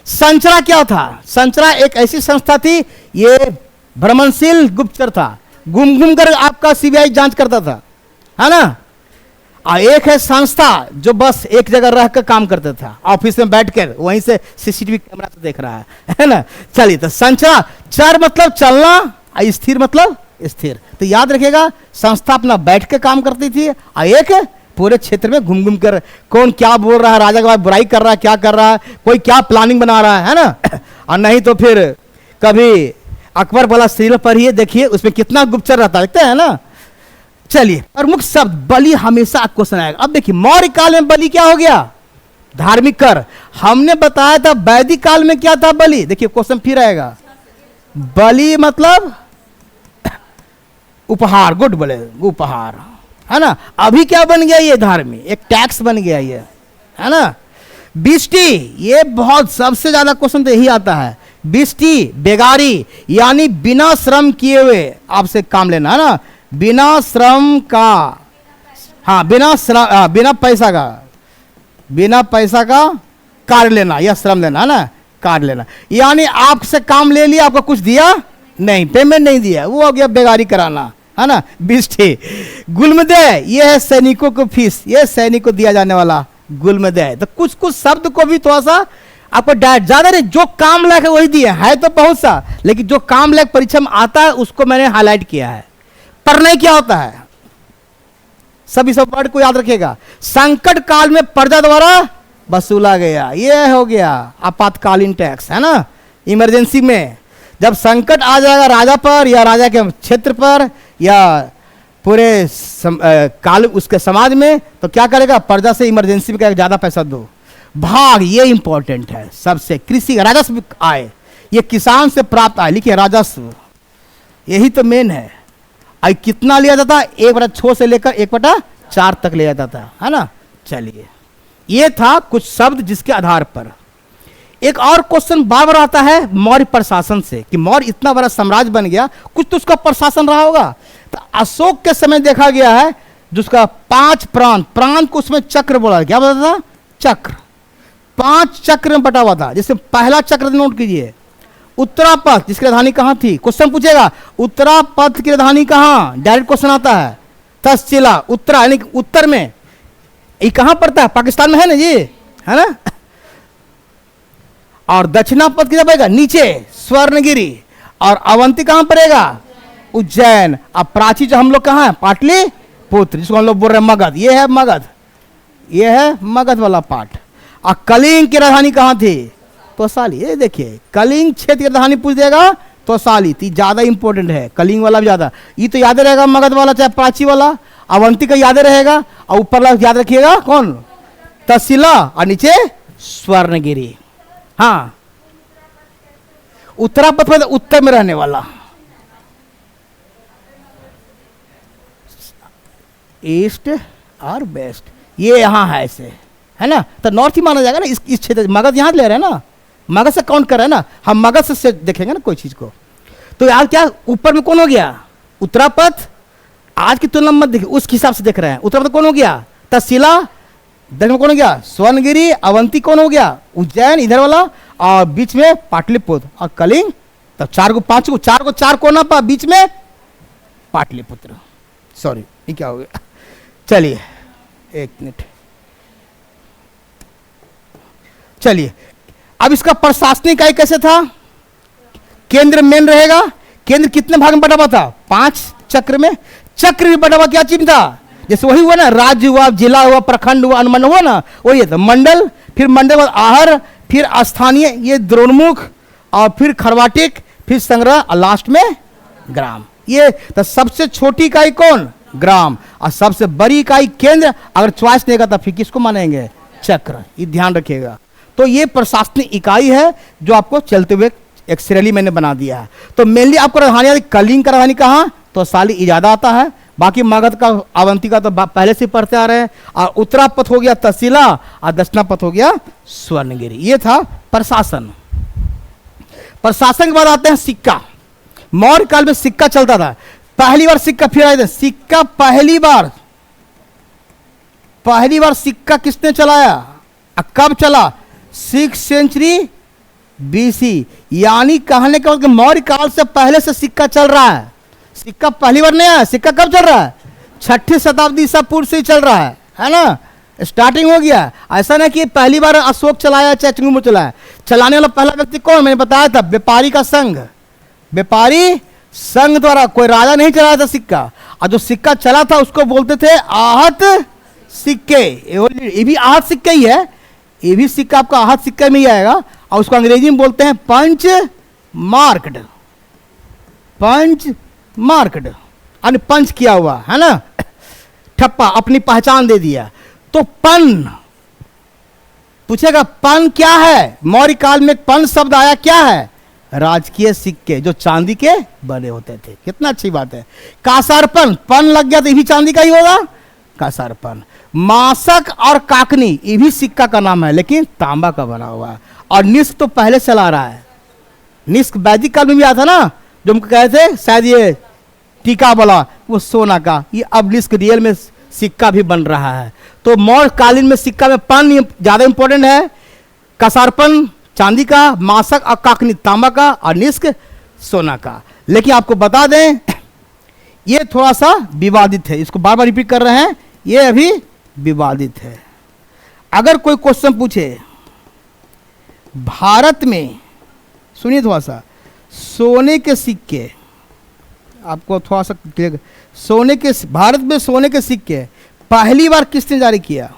संचरा क्या था? संचरा एक ऐसी संस्था थी, ये भ्रमणशील गुप्तचर था, घूम घूम कर आपका सीबीआई जांच करता था, है ना। और एक है संस्था जो बस एक जगह रहकर काम करता था, ऑफिस में बैठकर वहीं से सीसीटीवी कैमरा से देख रहा है ना। चलिए, तो संचरा, चर मतलब चलना, स्थिर मतलब स्थिर। तो याद रखिएगा, संस्था अपना बैठ के काम करती थी, और एक पूरे क्षेत्र में घूम घूम कर कौन क्या बोल रहा है, राजा के बाद बुराई कर रहा है, क्या कर रहा है, कोई क्या प्लानिंग बना रहा है ना। और नहीं तो फिर कभी अकबर वाला सीरियल पढ़िए, देखिए उसमें कितना गुप्तचर रहता है, देखते हैं ना। चलिए, प्रमुख शब्द बलि हमेशा क्वेश्चन आएगा। अब देखिए मौर्य काल में बलि क्या हो गया, धार्मिक कर। हमने बताया था वैदिक काल में क्या था बलि, देखिए क्वेश्चन फिर आएगा। बलि मतलब उपहार, गुड बोले, उपहार, है ना। अभी क्या बन गया ये, धार्मिक, एक टैक्स बन गया ये, है ना। बिष्टी, ये बहुत सबसे ज्यादा क्वेश्चन तो यही आता है। बिष्टी बेगारी, यानी बिना श्रम किए हुए आपसे काम लेना, है ना। बिना श्रम का, हाँ बिना श्रम, बिना पैसा का, बिना पैसा का कार्य लेना या श्रम लेना, है ना, कार्य लेना। यानी आपसे काम ले लिया, आपको कुछ दिया नहीं, पेमेंट नहीं दिया, वो हो गया बेगारी कराना, है ना। बिष्टी। गुल्मदेय, ये है सैनिकों को फीस, ये सैनिक को दिया जाने वाला गुल्मदेय। तो कुछ कुछ शब्द को भी थोड़ा सा आपको ज्यादा नहीं, जो काम लायक है वही दिया है तो बहुत सा, लेकिन जो काम लायक परीक्षा में आता है उसको मैंने हाईलाइट किया है। परनय क्या होता है, सभी सब वर्ड को याद रखिएगा। संकट काल में प्रजा द्वारा वसूला गया, ये हो गया आपातकालीन टैक्स, है ना। इमरजेंसी में जब संकट आ जाएगा राजा पर या राजा के क्षेत्र पर या पूरे काल उसके समाज में, तो क्या करेगा, प्रजा से इमरजेंसी में कहेगा ज्यादा पैसा दो। भाग, ये इंपॉर्टेंट है सबसे। कृषि राजस्व आय, ये किसान से प्राप्त आय, लिखिए राजस्व, यही तो मेन है। आई कितना लिया जाता, 1/6 से लेकर 1/4 तक लिया जाता था, है ना। चलिए, ये था कुछ शब्द जिसके आधार पर। एक और क्वेश्चन बार बार आता है मौर्य प्रशासन से, कि मौर्य इतना बड़ा साम्राज्य बन गया, कुछ तो उसका प्रशासन रहा होगा। तो अशोक के समय देखा गया है जिसका 5 प्रांत, प्रांत को उसमें चक्र बोला, क्या बोला था, चक्र, 5 चक्र में बटा हुआ था। जैसे पहला चक्र नोट कीजिए, उत्तरापथ, जिसकी राजधानी कहां थी, क्वेश्चन पूछेगा उत्तरापथ की राजधानी कहां, डायरेक्ट क्वेश्चन आता है। तक्षशिला, उत्तरा यानी उत्तर में, ये कहां पड़ता है, पाकिस्तान में है ना जी, है ना। और दक्षिणापथ किधर पड़ेगा, नीचे स्वर्णगिरी। और अवंती कहां पड़ेगा, उज्जैन। अब प्राची जो हम लोग कहां है, पाटलिपुत्र, जिसको हम लोग बोल रहे हैं मगध, ये है मगध, ये है मगध वाला पाठ। और कलिंग की राजधानी कहां थी, तोसाली। ये देखिए कलिंग क्षेत्र की राजधानी पूछ देगा तोसाली, तो ज्यादा इंपॉर्टेंट है, कलिंग वाला भी ज्यादा। ये तो याद रहेगा मगध वाला चाहे प्राची वाला, अवंती का याद रहेगा, और ऊपर वाला याद रखिएगा कौन, तक्षशिला, और नीचे स्वर्णगिरी। हाँ, उत्तरापथ में उत्तर में रहने वाला, ईस्ट और वेस्ट, ये यहां है ऐसे, है ना। तो नॉर्थ ही माना जाएगा ना इस क्षेत्र। मगध यहां ले रहे हैं ना, मगध से काउंट कर रहे हैं ना हम, मगध से देखेंगे ना कोई चीज को। तो यार क्या ऊपर में कौन हो गया, उत्तरापथ, आज की तुलना मत देखिए, उस हिसाब से देख रहे हैं। उत्तरापथ कौन हो गया, तक्षशिला, दक्षिण में कौन हो गया, स्वर्णगिरी, अवंती कौन हो गया, उज्जैन इधर वाला, और बीच में पाटलिपुत्र, और कलिंग। तो 4 को 5 को 4 को 4 कोना पा, बीच में पाटलिपुत्र। सॉरी, ये क्या हो गया, चलिए 1 मिनट। चलिए, अब इसका प्रशासनिक इकाई कैसे था, केंद्र मेन रहेगा। केंद्र कितने भाग में बटा हुआ था, 5 चक्र में। चक्र भी बटा हुआ क्या चीज था, जैसे वही हुआ ना, राज्य हुआ, जिला हुआ, प्रखंड हुआ, अनुमंडल हुआ ना, वही था मंडल, फिर मंडल बाद आहर, फिर स्थानीय, ये द्रोणमुख, और फिर खरवाटिक, फिर संग्रह, और लास्ट में ग्राम। ये तो सबसे छोटी इकाई कौन, ग्राम, और सबसे बड़ी इकाई केंद्र। अगर चॉइस देगा तो फिर किसको मानेंगे, चक्र, ये ध्यान रखिएगा। तो ये प्रशासनिक इकाई है जो आपको चलते हुए एक श्रेणी मैंने बना दिया है। तो मेनली आपको राजधानी, कलिंग का राजधानी कहाँ, तो साली इजादा आता है। बाकी मगध का, अवंती का तो पहले से पढ़ते आ रहे हैं। और उत्तरापथ हो गया तक्षशिला, और दक्षिणापथ हो गया स्वर्णगिरी। ये था प्रशासन। प्रशासन के बाद आते हैं सिक्का। मौर्य काल में सिक्का चलता था, पहली बार सिक्का फिर आए थे। सिक्का पहली बार सिक्का किसने चलाया, कब चला, 6th सेंचुरी BC, यानी कहने का मतलब मौर्य काल से पहले से सिक्का चल रहा है। सिक्का पहली बार नहीं आया, सिक्का कब चल रहा है, 6ठी शताब्दी ईसा पूर्व से ही चल रहा है ना, स्टार्टिंग हो गया। ऐसा नहीं कि पहली बार अशोक चलाया चाहे चंद्रगुप्त चलाया। चलाने वाला पहला व्यक्ति कौन, मैंने बताया था, व्यापारी का संघ। व्यापारी संघ द्वारा, कोई राजा नहीं चलाया था सिक्का। और जो सिक्का चला था उसको बोलते थे आहत सिक्के। ये भी आहत सिक्का ही है, ये भी सिक्का आपका आहत सिक्के में ही आएगा। और उसको अंग्रेजी में बोलते हैं पंच मार्क्ड, पंच मार्क्ड, यानी पंच किया हुआ है ना, ठप्पा, अपनी पहचान दे दिया। तो पन पूछेगा पन क्या है, मौर्य काल में पन शब्द आया, क्या है? राजकीय सिक्के जो चांदी के बने होते थे। कितना अच्छी बात है। कासारपन, पन लग गया तो ये भी चांदी का ही होगा, कासारपन। मासक और काकनी ये भी सिक्का का नाम है, लेकिन तांबा का बना हुआ है। और निस्क तो पहले चला रहा है, निस्क वैदिक काल में भी आया था ना, जो हम कहे थे शायद ये टीका वाला, वो सोना का। ये अब निस्क रियल में सिक्का भी बन रहा है। तो मौर्य कालीन में सिक्का में पन ज्यादा इंपॉर्टेंट है, कासारपन चांदी का, मासक और काकनी तांबा का, और निस्क सोना का। लेकिन आपको बता दें ये थोड़ा सा विवादित है, इसको बार बार रिपीट कर रहे हैं, ये अभी विवादित है। अगर कोई क्वेश्चन पूछे भारत में, सुनिए थोड़ा सा, सोने के सिक्के, आपको थोड़ा सा क्लियर, सोने के, भारत में सोने के सिक्के पहली बार किसने जारी किया?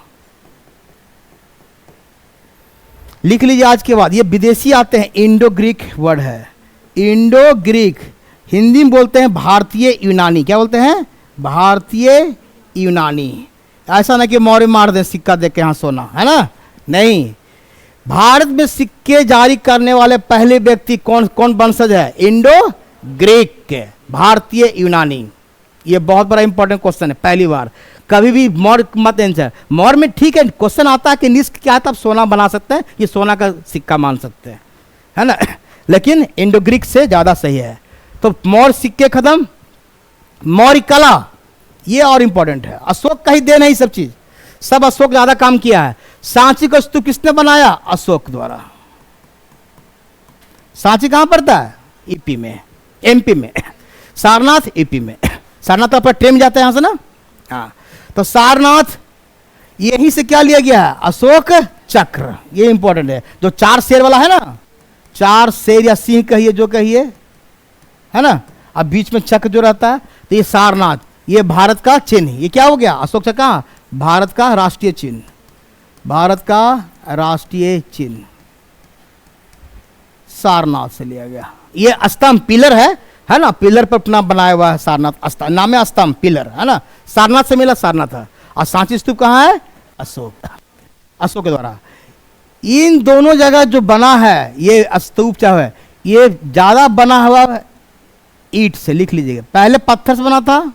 लिख लीजिए आज के बाद। ये विदेशी आते हैं, इंडो ग्रीक वर्ड है, इंडो ग्रीक, हिंदी में बोलते हैं भारतीय यूनानी। क्या बोलते हैं? भारतीय यूनानी। ऐसा ना कि मौर्य मार दे सिक्का देख के यहाँ सोना, है ना, नहीं। भारत में सिक्के जारी करने वाले पहले व्यक्ति कौन कौन वंशज है? इंडो ग्रीक के, भारतीय यूनानी। ये बहुत बड़ा इंपॉर्टेंट क्वेश्चन है, पहली बार। कभी भी मौर्य मत आंसर, मौर्य में ठीक है क्वेश्चन आता है कि निस्क क्या है, तब सोना बना सकते हैं, ये सोना का सिक्का मान सकते हैं, है ना, लेकिन इंडो ग्रीक से ज्यादा सही है। तो मौर्य सिक्के खत्म, मौर्य कला ये और इंपॉर्टेंट है। अशोक का ही देन है ये सब चीज, सब अशोक ज्यादा काम किया है। सांची का स्तूप किसने बनाया? अशोक द्वारा। सांची कहां पड़ता है? ईपी में, एमपी में। सारनाथ ईपी में, सारनाथ तो अपना ट्रेन जाता है यहां से ना, हाँ। तो सारनाथ यहीं से क्या लिया गया है? अशोक चक्र। ये इंपॉर्टेंट है, जो 4 शेर वाला है ना, 4 शेर या सिंह कहिए जो कहिए, है ना, अब बीच में चक्र जो रहता है, तो ये सारनाथ, ये भारत का चिन्ह। ये क्या हो गया? अशोक चक्र कहाँ? भारत का राष्ट्रीय चिन्ह, भारत का राष्ट्रीय चिन्ह सारनाथ से लिया गया। ये स्तंभ पिलर है ना, पिलर पर अपना बनाया हुआ है सारनाथ, नाम है स्तंभ, पिलर, है ना, सारनाथ से मिला, सारनाथ है। और सांची स्तूप कहाँ है? अशोक, अशोक के द्वारा। इन दोनों जगह जो बना है ये स्तूप चाहे, ये ज्यादा बना हुआ ईंट से। लिख लीजिएगा, पहले पत्थर से बना था,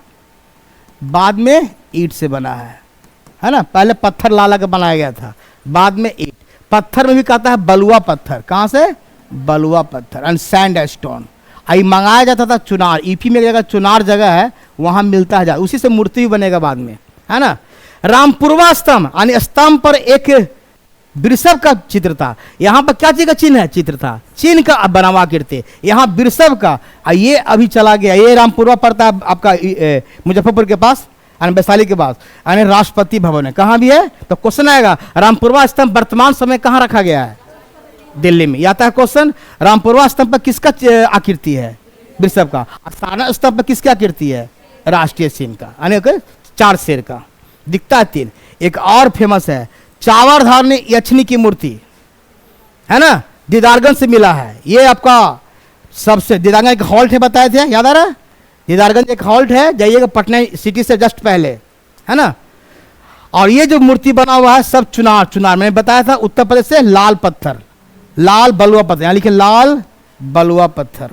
बाद में ईंट से बना है ना। पहले पत्थर ला के बनाया गया था, बाद में ईंट। पत्थर में भी कहता है बलुआ पत्थर, कहां से? बलुआ पत्थर, एंड सैंड स्टोन। आई मंगाया जाता था चुनार, ईपी में एक जगह चुनार जगह है, वहां मिलता है, उसी से मूर्ति भी बनेगा बाद में, है ना। रामपुरवा स्तंभ, यानी स्तंभ पर एक वृषभ का चित्र था। यहाँ पर क्या चीज का चिन्ह है? चित्र था, चिन्ह का बनावा कीर्ति, यहाँ वृषभ का। ये अभी चला गया, ये रामपुरवा पड़ता है आपका मुजफ्फरपुर के पास, वैशाली के पास, यानी राष्ट्रपति भवन है। कहाँ भी है? तो क्वेश्चन आएगा रामपुरवा स्तंभ वर्तमान समय कहाँ रखा गया है? दिल्ली में। आता है क्वेश्चन, रामपुरवा स्तंभ पर किसका आकृति है? वृषभ का। सारनाथ स्तंभ पर किसकी आकृति है? राष्ट्रीय चिन्ह का, यानी 4 शेर का, दिखता है 3। एक और फेमस है, चावरधारनी यक्षिणी की मूर्ति, है ना, दीदारगंज से मिला है। ये आपका सबसे, दीदारगंज एक हॉल्ट है, बताए थे, याद आ रहा है? दीदारगंज एक हॉल्ट है, जाइएगा पटना सिटी से जस्ट पहले, है ना। और ये जो मूर्ति बना हुआ है सब चुनार, चुनार मैंने बताया था, उत्तर प्रदेश से लाल पत्थर, लाल बलुआ पत्थर, यहां लिखे लाल बलुआ पत्थर,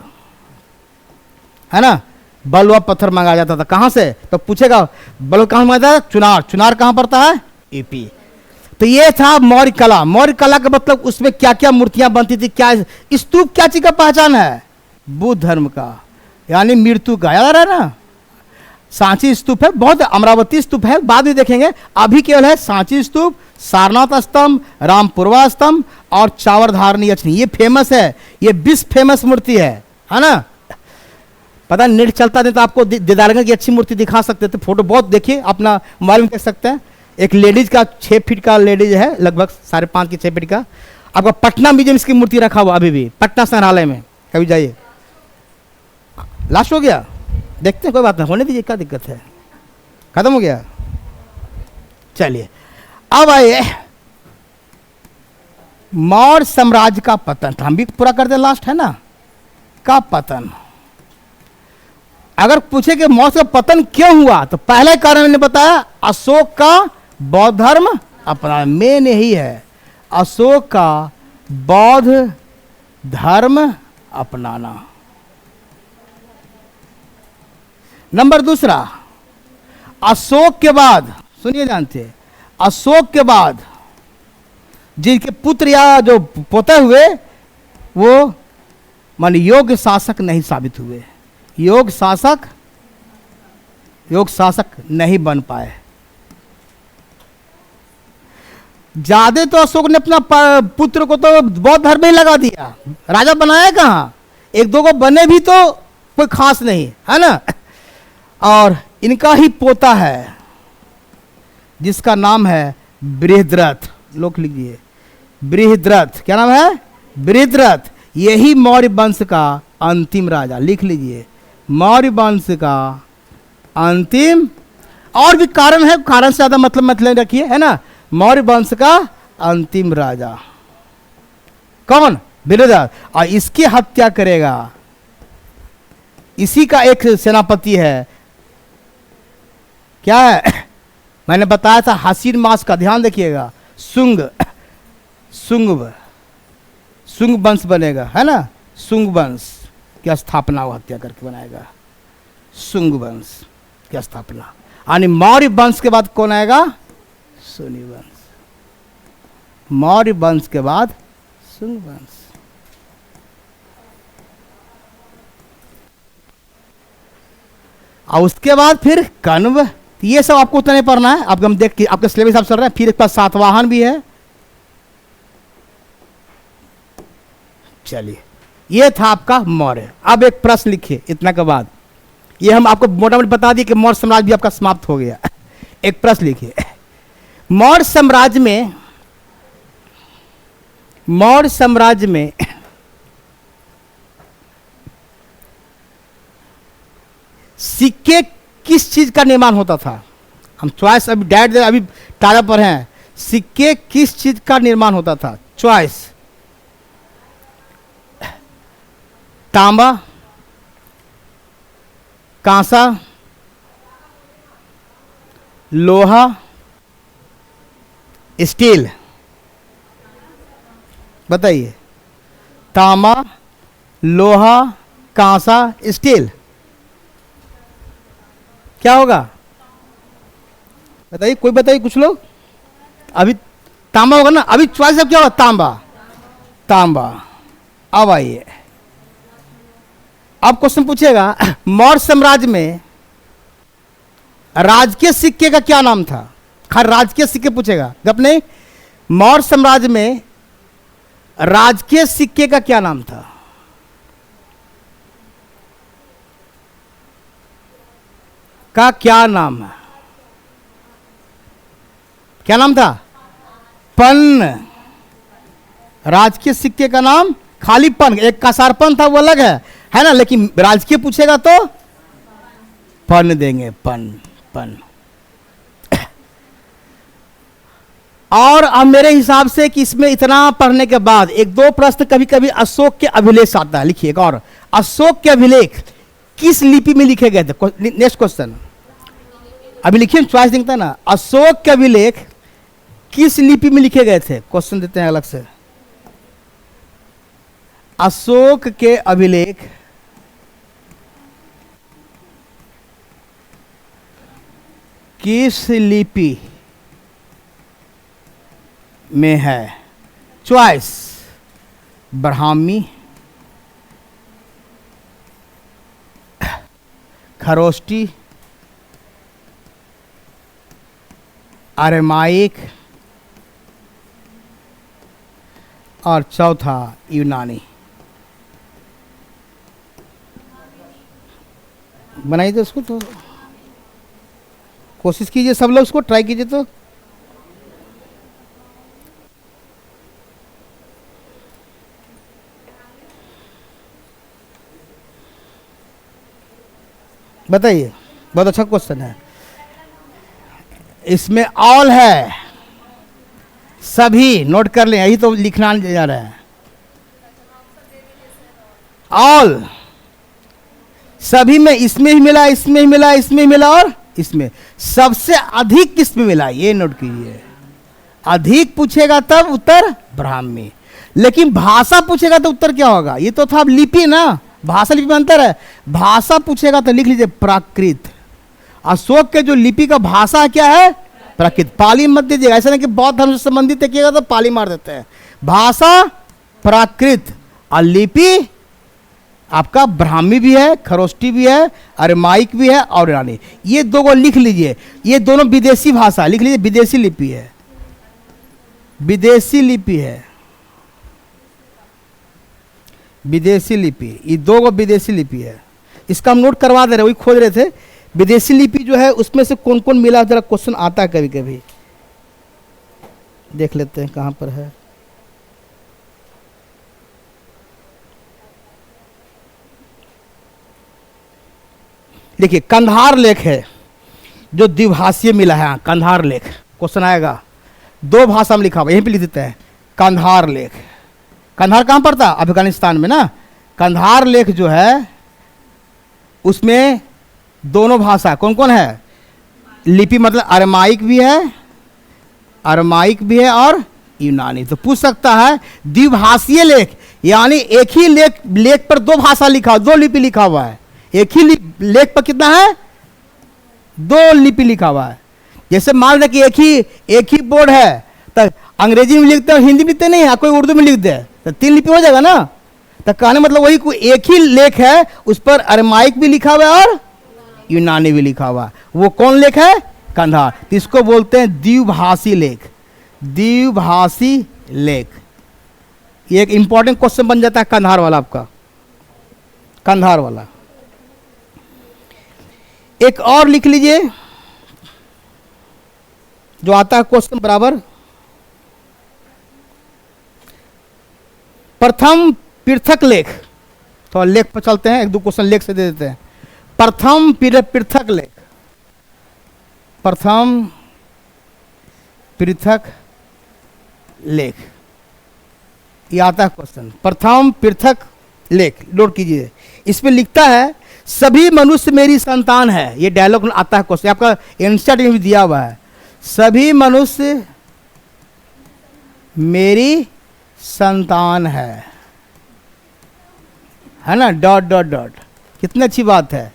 है ना, बलुआ पत्थर मंगाया जाता था। कहां से? तो पूछेगा बलुआ कहां मंगाया था? चुनार। चुनार कहां पड़ता है? यूपी। तो ये था मौर्य कला। मौर्य कला का मतलब उसमें क्या क्या मूर्तियां बनती थी, क्या स्तूप क्या चीज का पहचान है? बुद्ध धर्म का, यानी मृत्यु का। याद आ रहा है ना, सांची स्तूप है, बहुत अमरावती स्तूप है, बाद में देखेंगे। अभी केवल है सांची स्तूप, सारनाथ स्तंभ, रामपुरवा स्तंभ और चावरधारनी यक्षिणी। ये फेमस है, ये विश्व फेमस मूर्ति है ना। पता नेट चलता नहीं तो आपको दीदारगंज की अच्छी मूर्ति दिखा सकते थे, फोटो बहुत देखिए, अपना मोबाइल में देख सकते हैं। एक लेडीज का 6 फीट का लेडीज है, लगभग 5.5 की 6 फीट का। आपका पटना म्यूजियम इसकी मूर्ति रखा हुआ अभी भी, पटना संग्रहालय में, कभी जाइए। लास्ट हो गया, देखते हैं, कोई बात नहीं, होने दीजिए, क्या दिक्कत है, खत्म हो गया। चलिए अब आइए मौर्य साम्राज्य का पतन, हम भी पूरा करते हैं लास्ट, है ना, का पतन। अगर पूछे कि मौर्य का पतन क्यों हुआ, तो पहला कारण मैंने बताया, अशोक का बौद्ध धर्म अपना, मेन यही है, अशोक का बौद्ध धर्म अपनाना। नंबर दूसरा, अशोक के बाद, सुनिए जानते, अशोक के बाद जिनके पुत्र या जो पोते हुए, वो मान योग्य शासक नहीं साबित हुए, योग शासक नहीं बन पाए। ज्यादा तो अशोक ने अपना पुत्र को तो बौद्ध धर्म में ही लगा दिया, राजा बनाया कहां, एक दो को बने भी तो कोई खास नहीं है ना। और इनका ही पोता है जिसका नाम है बृहद्रथ, लोग लीजिए बृहद्रथ, क्या नाम है, बृहद्रथ। यही मौर्य वंश का अंतिम राजा, लिख लीजिए, मौर्य वंश का अंतिम। और भी कारण है, कारण से ज्यादा मतलब रखिए, है ना, मौर्य वंश का अंतिम राजा कौन, बृहद्रथ। और इसकी हत्या करेगा, इसी का एक सेनापति है, क्या है, मैंने बताया था हासीन मास का, ध्यान देखिएगा, शुंग वंश बनेगा, है ना, शुंग वंश की स्थापना वो हत्या करके बनाएगा, शुंग वंश की स्थापना। यानी मौर्य वंश के बाद कौन आएगा, सुनी वंश, मौर्य वंश के बाद शुंग वंश। और उसके बाद फिर कण्व। ये सब आपको उतना नहीं पढ़ना है, आपको हम देख के आपके सिलेबस आप चल रहे हैं। फिर एक पास सातवाहन भी है। चलिए, ये था आपका मौर्य। अब एक प्रश्न लिखिए इतना के बाद, ये हम आपको मोटा मोटा बता दिए कि मौर्य साम्राज्य भी आपका समाप्त हो गया। एक प्रश्न लिखिए, मौर्य साम्राज्य में सिक्के किस चीज का निर्माण होता था। हम चॉइस अभी डायरेक्ट अभी ताजा पर हैं, सिक्के किस चीज का निर्माण होता था। चॉइस, तांबा, कांसा, लोहा, स्टील। बताइए, तांबा, लोहा, कांसा, स्टील, क्या होगा बताइए, कोई बताइए, कुछ लोग। अभी तांबा होगा ना, अभी चॉइस अब क्या होगा, तांबा। अब आइए, अब क्वेश्चन पूछेगा, मौर्य साम्राज्य में राजकीय सिक्के का क्या नाम था। खैर राजकीय सिक्के पूछेगा, गप नहीं। मौर्य साम्राज्य में राजकीय सिक्के का क्या नाम था। का क्या नाम है, क्या नाम था, पन्न। राजकीय सिक्के का नाम खाली पन्न, एक कासारपन था वो अलग है ना, लेकिन राजकीय पूछेगा तो पन्न देंगे, पन्न। और अब मेरे हिसाब से कि इसमें इतना पढ़ने के बाद एक दो प्रश्न कभी कभी अशोक के अभिलेख आता है, लिखिएगा। और अशोक के अभिलेख किस लिपि में लिखे गए थे। नेक्स्ट क्वेश्चन अभी लिखिए, चॉइस दिखता है ना, अशोक के अभिलेख किस लिपि में लिखे गए थे। क्वेश्चन देते हैं अलग से, अशोक के अभिलेख किस लिपि में है। चॉइस, ब्राह्मी, खरोष्टी, अरमाइक, और चौथा यूनानी। बनाइए तो उसको, तो कोशिश कीजिए सब लोग, उसको ट्राई कीजिए। तो बताइए, बहुत अच्छा क्वेश्चन है। इसमें ऑल है, सभी नोट कर लें, यही तो लिखना जा रहा है। ऑल सभी में इसमें ही मिला, इसमें ही मिला, इसमें ही मिला और इसमें। सबसे अधिक किस में मिला, ये नोट कीजिए। अधिक पूछेगा तब उत्तर ब्राह्मी, लेकिन भाषा पूछेगा तो उत्तर क्या होगा? ये तो था अब लिपि ना, भाषा लिपि में अंतर है। भाषा पूछेगा तो लिख लीजिए प्राकृत। अशोक के जो लिपि का भाषा क्या है? प्राकृत। पाली मत दीजिएगा, ऐसा नहीं कि बौद्ध धर्म से संबंधित किएगा तो पाली मार देते हैं। भाषा प्राकृत और लिपि आपका ब्राह्मी भी है, खरोष्टी भी है, अरमाइक भी है और ईरानी। ये दो को लिख लीजिए, ये दोनों विदेशी भाषा लिख लीजिए, विदेशी लिपि है, विदेशी लिपि है, विदेशी लिपि। ये दो को विदेशी लिपि है। इसका हम नोट करवा दे रहे, वही खोज रहे थे। विदेशी लिपि जो है उसमें से कौन कौन मिला, जरा क्वेश्चन आता है कभी कभी, देख लेते हैं कहां पर है। देखिए कंधार लेख है जो द्विभाषीय मिला है। कंधार लेख क्वेश्चन आएगा, दो भाषा में लिखा हुआ, यहीं पे लिख देते हैं कंधार लेख। कंधार कहाँ पड़ता? अफगानिस्तान में ना। कंधार लेख जो है उसमें दोनों भाषा कौन कौन है? लिपि मतलब अरमाइक भी है, अरमाइक भी है और यूनानी। तो पूछ सकता है द्विभाषीय लेख, यानी एक ही लेख पर दो भाषा लिखा, दो लिपि लिखा हुआ है। एक ही लेख पर कितना है? दो लिपि लिखा हुआ है। जैसे मान लें कि एक ही बोर्ड है, तो अंग्रेजी में लिखते हैं और हिंदी में लिखते नहीं है, कोई उर्दू में लिख दे तो तीन लिपि हो जाएगा ना। तो कहने मतलब वही कोई एक ही लेख है, उस पर अरमाइक भी लिखा हुआ है और यूनानी भी लिखा हुआ है। वो कौन लेख है? कंधार। तो इसको बोलते हैं द्विभाषी लेख, द्विभाषी लेख। ये एक इंपॉर्टेंट क्वेश्चन बन जाता है कंधार वाला आपका, कंधार वाला। एक और लिख लीजिए जो आता है क्वेश्चन बराबर, प्रथम पृथक लेख। तो लेख पर चलते हैं, एक दो क्वेश्चन लेख से दे देते हैं। प्रथम पृथक लेख, प्रथम पृथक लेख, ये आता है क्वेश्चन। प्रथम पृथक लेख नोट कीजिए। इसमें लिखता है सभी मनुष्य मेरी संतान है। ये डायलॉग आता है क्वेश्चन, आपका एंसर में भी दिया हुआ है। सभी मनुष्य मेरी संतान है ना, डॉट डॉट डॉट। कितनी अच्छी बात है।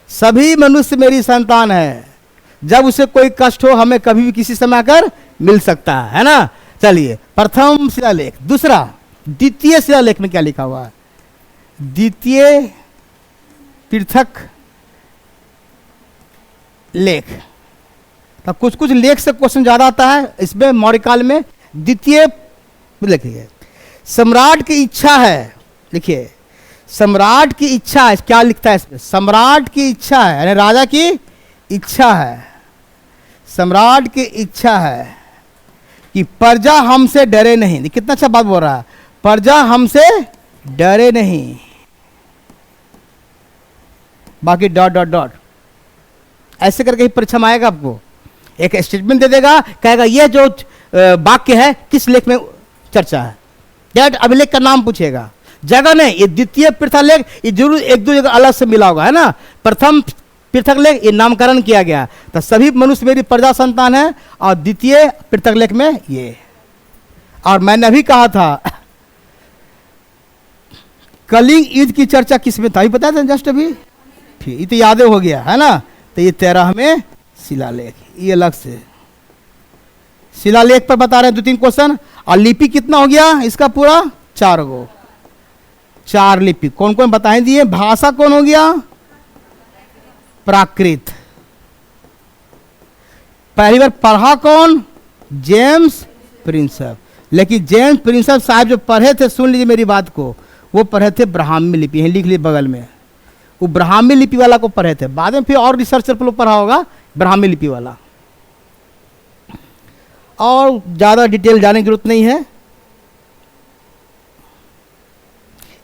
सभी मनुष्य मेरी संतान है, जब उसे कोई कष्ट हो हमें कभी भी किसी समय आकर मिल सकता है ना। चलिए प्रथम शिलालेख। दूसरा द्वितीय शिलालेख में क्या लिखा हुआ है? द्वितीय पृथक लेख। तो कुछ कुछ लेख से क्वेश्चन ज्यादा आता है इसमें। मौर्यकाल में द्वितीय लिखिए, सम्राट की इच्छा है। लिखिए सम्राट की इच्छा है, क्या लिखता है इसमें? सम्राट की इच्छा है, यानी राजा की इच्छा है, सम्राट की इच्छा है कि प्रजा हमसे डरे नहीं। कितना अच्छा बात बोल रहा है, प्रजा हमसे डरे नहीं। बाकी डॉट डॉट डॉट ऐसे करके ही परीक्षा में आएगा। आपको एक स्टेटमेंट दे देगा, कहेगा यह जो वाक्य है किस लेख में चर्चा है, डेट अभिलेख का नाम पूछेगा, जगह नहीं। ये द्वितीय पृथक लेख, ये जरूर एक दो जगह अलग से मिला होगा, है ना। प्रथम पृथक लेख ये नामकरण किया गया, तो सभी मनुष्य मेरी प्रजा संतान है, और द्वितीय पृथक लेख में ये। और मैंने अभी कहा था कलिंग युद्ध की चर्चा किस में था, अभी बताया था जस्ट अभी, ये तो यादें हो गया है ना। तो ये 13वें शिलालेख, ये अलग से शिलालेख पर बता रहे हैं 2-3 क्वेश्चन। और लिपि कितना हो गया इसका पूरा? 4 गो, 4 लिपि। कौन कौन बताएं दिए? भाषा कौन हो गया? प्राकृत। पहली बार पढ़ा कौन? James Prinsep. लेकिन जेम्स प्रिंसेप साहब जो पढ़े थे, सुन लीजिए मेरी बात को, वो पढ़े थे ब्राह्मी लिपि। यहीं लिख लीजिए बगल में, वो ब्राह्मी लिपि वाला को पढ़े थे। बाद में फिर और रिसर्चर पर पढ़ा होगा ब्राह्मी लिपि वाला। और ज़्यादा डिटेल जाने की जरूरत नहीं है।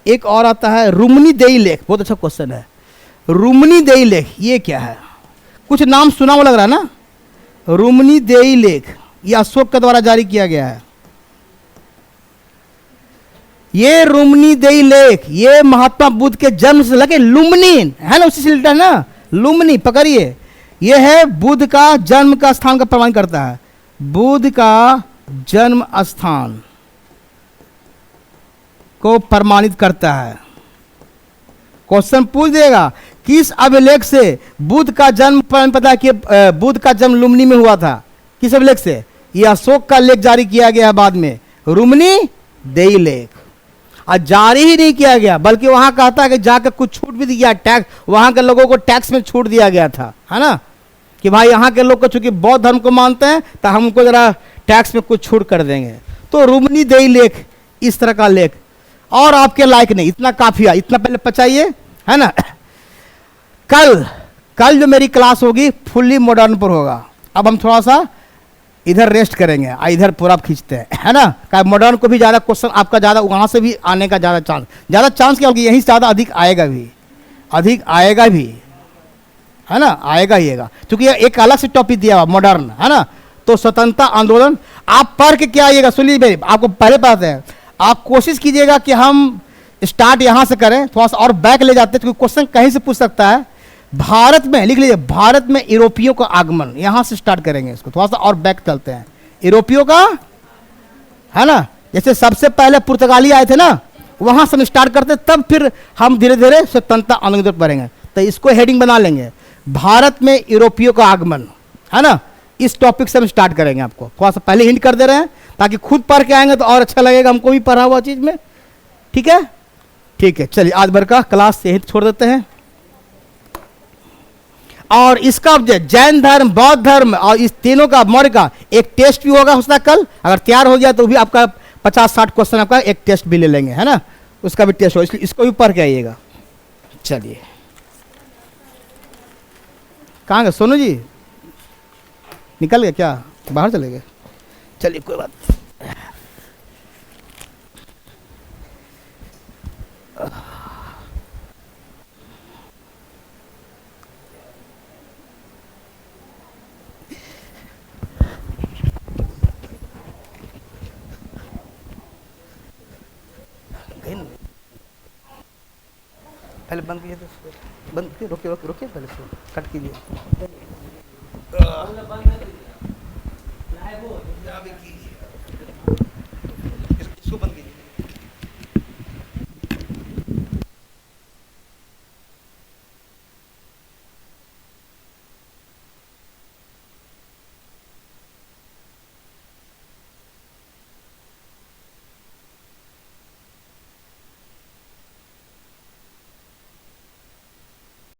एक और आता है रुमनीदेई लेख, बहुत अच्छा क्वेश्चन है। रुमनीदेई लेख ये क्या है? कुछ नाम सुना हुआ लग रहा है ना। रुमनीदेई लेख ये अशोक के द्वारा जारी किया गया है। ये रुमनी देई लेख, ये महात्मा बुद्ध के जन्म से लगे लुम्नी है ना, उसी से रिलेटेड ना, लुम्नी पकड़िए, ये है बुद्ध का जन्म का स्थान का प्रमाण करता है, बुद्ध का जन्म स्थान को प्रमाणित करता है। क्वेश्चन पूछ देगा किस अभिलेख से बुद्ध का जन्म पता है कि बुद्ध का जन्म लुम्नी में हुआ था, किस अभिलेख से? यह अशोक का लेख जारी किया गया बाद में, रुमनी देई लेख। और जारी ही नहीं किया गया बल्कि वहां कहता है कि जाकर कुछ छूट भी दिया, टैक्स, वहां के लोगों को टैक्स में छूट दिया गया था, है ना, कि भाई यहाँ के लोग को चूंकि बौद्ध धर्म को मानते हैं तो हमको जरा टैक्स में कुछ छूट कर देंगे। तो रुमनी देई लेख, इस तरह का लेख, और आपके लायक नहीं, इतना काफी है, इतना पहले पचाइए, है ना। कल जो मेरी क्लास होगी फुल्ली मॉडर्न पर होगा। अब हम थोड़ा सा इधर रेस्ट करेंगे, इधर पूरा खींचते हैं, है ना, क्या मॉडर्न को भी ज़्यादा क्वेश्चन आपका ज़्यादा वहाँ से भी आने का ज़्यादा चांस क्या होगी, यहीं से ज़्यादा अधिक आएगा भी, है ना, आएगा क्योंकि ये एक अलग से टॉपिक दिया हुआ मॉडर्न, है ना। तो स्वतंत्रता आंदोलन आप पढ़ के क्या आइएगा, सुनिए मेरे, आपको पहले पता है, आप कोशिश कीजिएगा कि हम स्टार्ट यहाँ से करें, थोड़ा सा और बैक ले जाते हैं क्योंकि क्वेश्चन कहीं से पूछ सकता है। भारत में लिख लीजिए, भारत में यूरोपियों का आगमन, यहां से स्टार्ट करेंगे इसको, थोड़ा सा और बैक चलते हैं। यूरोपियों का, है ना, जैसे सबसे पहले पुर्तगाली आए थे ना, वहां से हम स्टार्ट करते, तब फिर हम धीरे धीरे स्वतंत्रता आंदोलन पर बढ़ेंगे। तो इसको हेडिंग बना लेंगे, भारत में यूरोपियों का आगमन, है ना, इस टॉपिक से हम स्टार्ट करेंगे। आपको थोड़ा सा पहले हिंट कर दे रहे हैं ताकि खुद पढ़ के आएंगे तो और अच्छा लगेगा, हमको भी पढ़ा हुआ चीज में, ठीक है। चलिए आज भर का क्लास यही छोड़ देते हैं। और इसका जैन धर्म, बौद्ध धर्म और इस तीनों का, मौर्य का एक टेस्ट भी होगा उसका कल, अगर तैयार हो गया तो भी आपका 50-60 क्वेश्चन आपका एक टेस्ट भी ले लेंगे, है ना, उसका भी टेस्ट हो, इसलिए इसको भी पढ़ के आइएगा। चलिए, कहाँ गए सोनू जी, निकल गए क्या, बाहर चले गए? चलिए कोई बात। पहले बंद कीजिए, तो बंद कीजिए, रोकिए पहले से कट कीजिए।